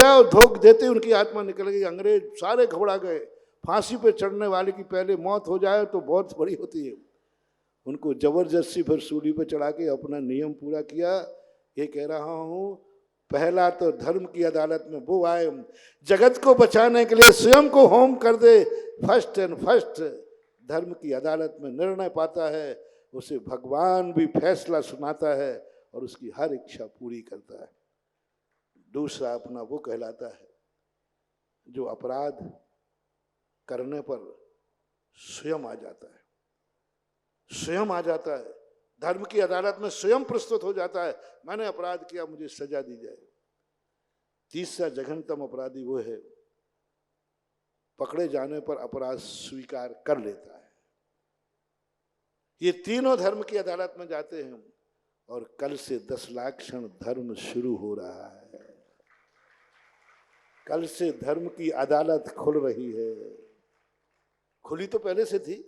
और धोख देते उनकी आत्मा निकल गई। अंग्रेज सारे घबरा गए। फांसी पे चढ़ने वाले की पहले मौत हो जाए तो बहुत बड़ी होती है। उनको जबरदस्ती फिर सूली पे चढ़ा के अपना नियम पूरा किया। ये कह रहा हूं पहला तो धर्म की अदालत में वो आए जगत को बचाने के लिए स्वयं को होम कर दे, फर्स्ट एंड फर्स्ट धर्म की अदालत में निर्णय पाता है, उसे भगवान भी फैसला सुनाता है और उसकी हर इच्छा पूरी करता है। दूसरा अपना वो कहलाता है जो अपराध करने पर स्वयं आ जाता है, स्वयं आ जाता है, धर्म की अदालत में स्वयं प्रस्तुत हो जाता है, मैंने अपराध किया मुझे सजा दी जाए। तीसरा जघन्यतम अपराधी वो है पकड़े जाने पर अपराध स्वीकार कर लेता है। ये तीनों धर्म की अदालत में जाते हैं और कल से 10 लाख क्षण धर्म शुरू हो रहा है। कल से धर्म की अदालत खुल रही है। खुली तो पहले से थी,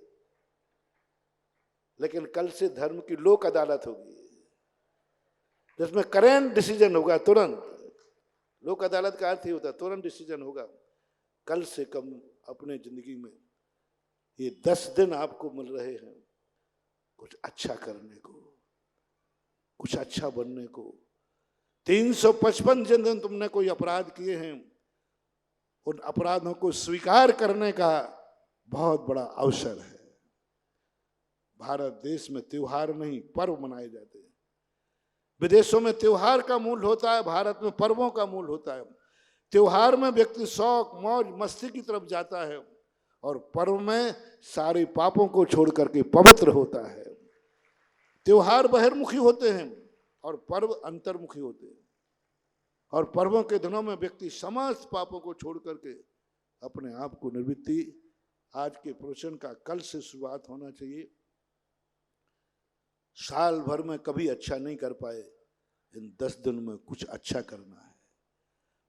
लेकिन कल से धर्म की लोक अदालत होगी जिसमें करेंट डिसीजन होगा तुरंत। लोक अदालत का अर्थ ही होता है तुरंत डिसीजन होगा। कल से कम अपने जिंदगी में ये 10 दिन आपको मिल रहे हैं कुछ अच्छा करने को, कुछ अच्छा बनने को। 355 दिन तुमने कोई अपराध किए हैं, उन अपराधों को स्वीकार करने का बहुत बड़ा अवसर है। भारत देश में त्योहार नहीं पर्व मनाए जाते हैं। विदेशों में त्योहार का मूल होता है, भारत में पर्वों का मूल होता है। त्योहार में व्यक्ति शौक मौज मस्ती की तरफ जाता है और पर्व में सारे पापों को छोड़ करके पवित्र होता है। त्योहार बहिर्मुखी होते हैं और पर्व अंतर्मुखी होते हैं। और पर्वों के दिनों में व्यक्ति समस्त पापों को छोड़ करके अपने आप को निर्वृत्ति। आज के प्रवचन का कल से शुरुआत होना चाहिए। साल भर में कभी अच्छा नहीं कर पाए, इन 10 दिन में कुछ अच्छा करना है,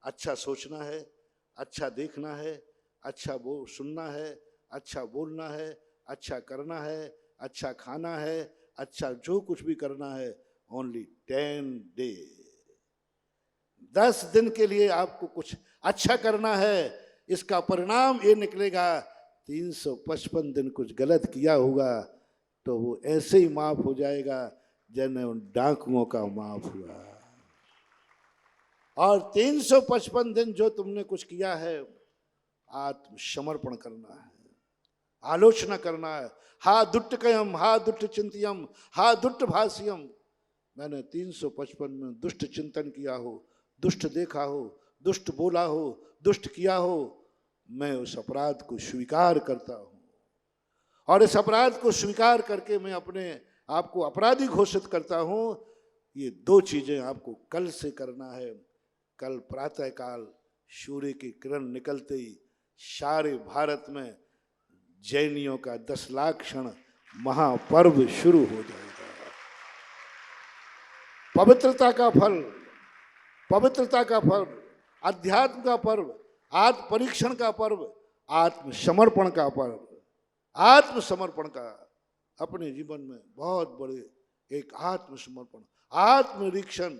अच्छा सोचना है, अच्छा देखना है, अच्छा सुनना है, अच्छा बोलना है, अच्छा करना है, अच्छा खाना है, अच्छा जो कुछ भी करना है। ओनली 10 डे, 10 दिन के लिए आपको कुछ अच्छा करना है। इसका परिणाम ये निकलेगा 355 दिन कुछ गलत किया होगा तो वो ऐसे ही माफ हो जाएगा जैसे उन डाकुओं का माफ हुआ। और 355 दिन जो तुमने कुछ किया है, आत्मसमर्पण करना है, आलोचना करना है। हा दुष्टकयम, हा दुष्ट चिंतयम, हा दुष्ट भाष्यम। मैंने 355 में दुष्ट चिंतन किया हो, दुष्ट देखा हो, दुष्ट बोला हो, दुष्ट किया हो, मैं उस अपराध को स्वीकार करता हूं। और इस अपराध को स्वीकार करके मैं अपने आप को अपराधी घोषित करता हूं। ये 2 चीजें आपको कल से करना है। कल प्रातः काल सूर्य की किरण निकलते ही सारे भारत में जैनियों का 10 लाख क्षण महापर्व शुरू हो जाएगा। पवित्रता का फल, पवित्रता का पर्व, अध्यात्म का पर्व, आत्म परीक्षण का पर्व, आत्मसमर्पण का पर्व। आत्मसमर्पण का अपने जीवन में बहुत बड़े एक आत्मसमर्पण, आत्मनिरीक्षण।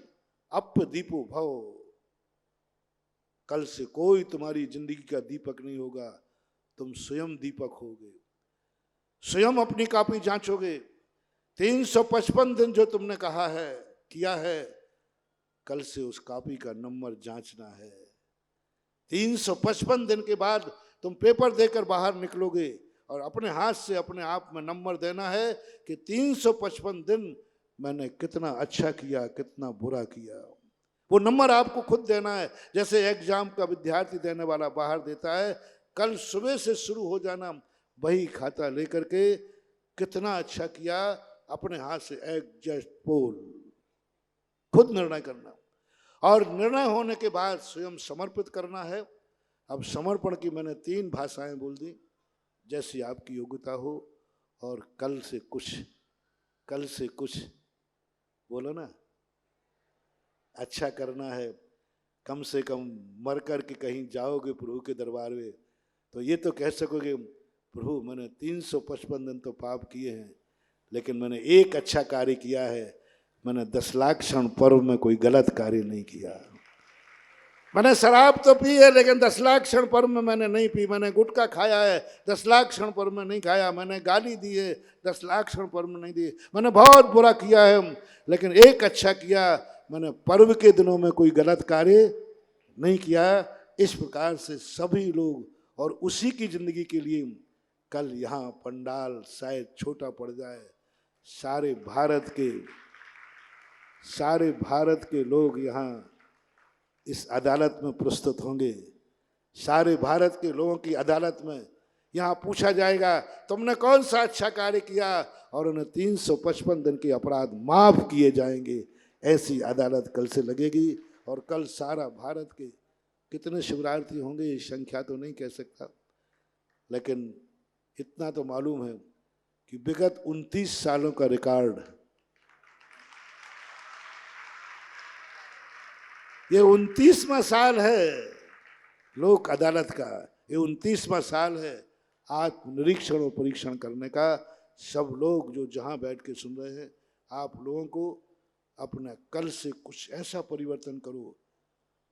अप्य दीपो भव। कल से कोई तुम्हारी जिंदगी का दीपक नहीं होगा, तुम स्वयं दीपक होगे। स्वयं अपनी कॉपी जांचोगे। 355 दिन जो तुमने कहा है, किया है, कल से उस कॉपी का नंबर जांचना है। 355 दिन के बाद तुम पेपर देकर बाहर निकलोगे और अपने हाथ से अपने आप में नंबर देना है कि 355 दिन मैंने कितना अच्छा किया, कितना बुरा किया। वो नंबर आपको खुद देना है। जैसे एग्जाम का विद्यार्थी देने वाला बाहर देता है, कल सुबह से शुरू हो जाना बही खाता लेकर के, कितना अच्छा किया, अपने हाथ से एग्जैक्ट पोल खुद निर्णय करना। और निर्णय होने के बाद स्वयं समर्पित करना है। अब समर्पण की मैंने 3 भाषाएं बोल दी, जैसी आपकी योग्यता हो। और कल से कुछ बोलो ना, अच्छा करना है। कम से कम मर कर के कहीं जाओगे प्रभु के दरबार में तो ये तो कह सकोगे, प्रभु मैंने 355 दिन तो पाप किए हैं, लेकिन मैंने एक अच्छा कार्य किया है। मैंने 10 लाख क्षण पर्व में कोई गलत कार्य नहीं किया। मैंने शराब तो पी है, लेकिन 10 लाख क्षण पर्व में मैंने नहीं पी। मैंने गुटखा खाया है, 10 लाख क्षण पर्व में नहीं खाया। मैंने गाली दी है, 10 लाख क्षण पर्व में नहीं दी। मैंने बहुत बुरा किया है, लेकिन एक अच्छा किया। मैंने पर्व के दिनों में कोई गलत कार्य नहीं किया। इस प्रकार से सभी लोग, और उसी की जिंदगी के लिए कल यहाँ पंडाल शायद छोटा पड़ जाए, सारे भारत के लोग यहाँ इस अदालत में प्रस्तुत होंगे। सारे भारत के लोगों की अदालत में यहाँ पूछा जाएगा तुमने कौन सा अच्छा कार्य किया, और उन्हें 355 दिन के अपराध माफ किए जाएंगे। ऐसी अदालत कल से लगेगी। और कल सारा भारत के कितने शिवरार्थी होंगे ये संख्या तो नहीं कह सकता, लेकिन इतना तो मालूम है कि विगत 29 सालों का रिकॉर्ड, ये 29वां साल है लोक अदालत का। ये 29वां साल है आत्मनिरीक्षण और परीक्षण करने का। सब लोग जो जहां बैठ के सुन रहे हैं, आप लोगों को अपना कल से कुछ ऐसा परिवर्तन करो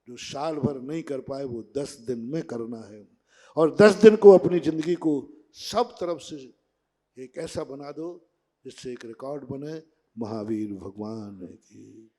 जो साल भर नहीं कर पाए, वो 10 दिन में करना है। और 10 दिन को अपनी जिंदगी को सब तरफ से एक ऐसा बना दो जिससे एक रिकॉर्ड बने महावीर भगवान की।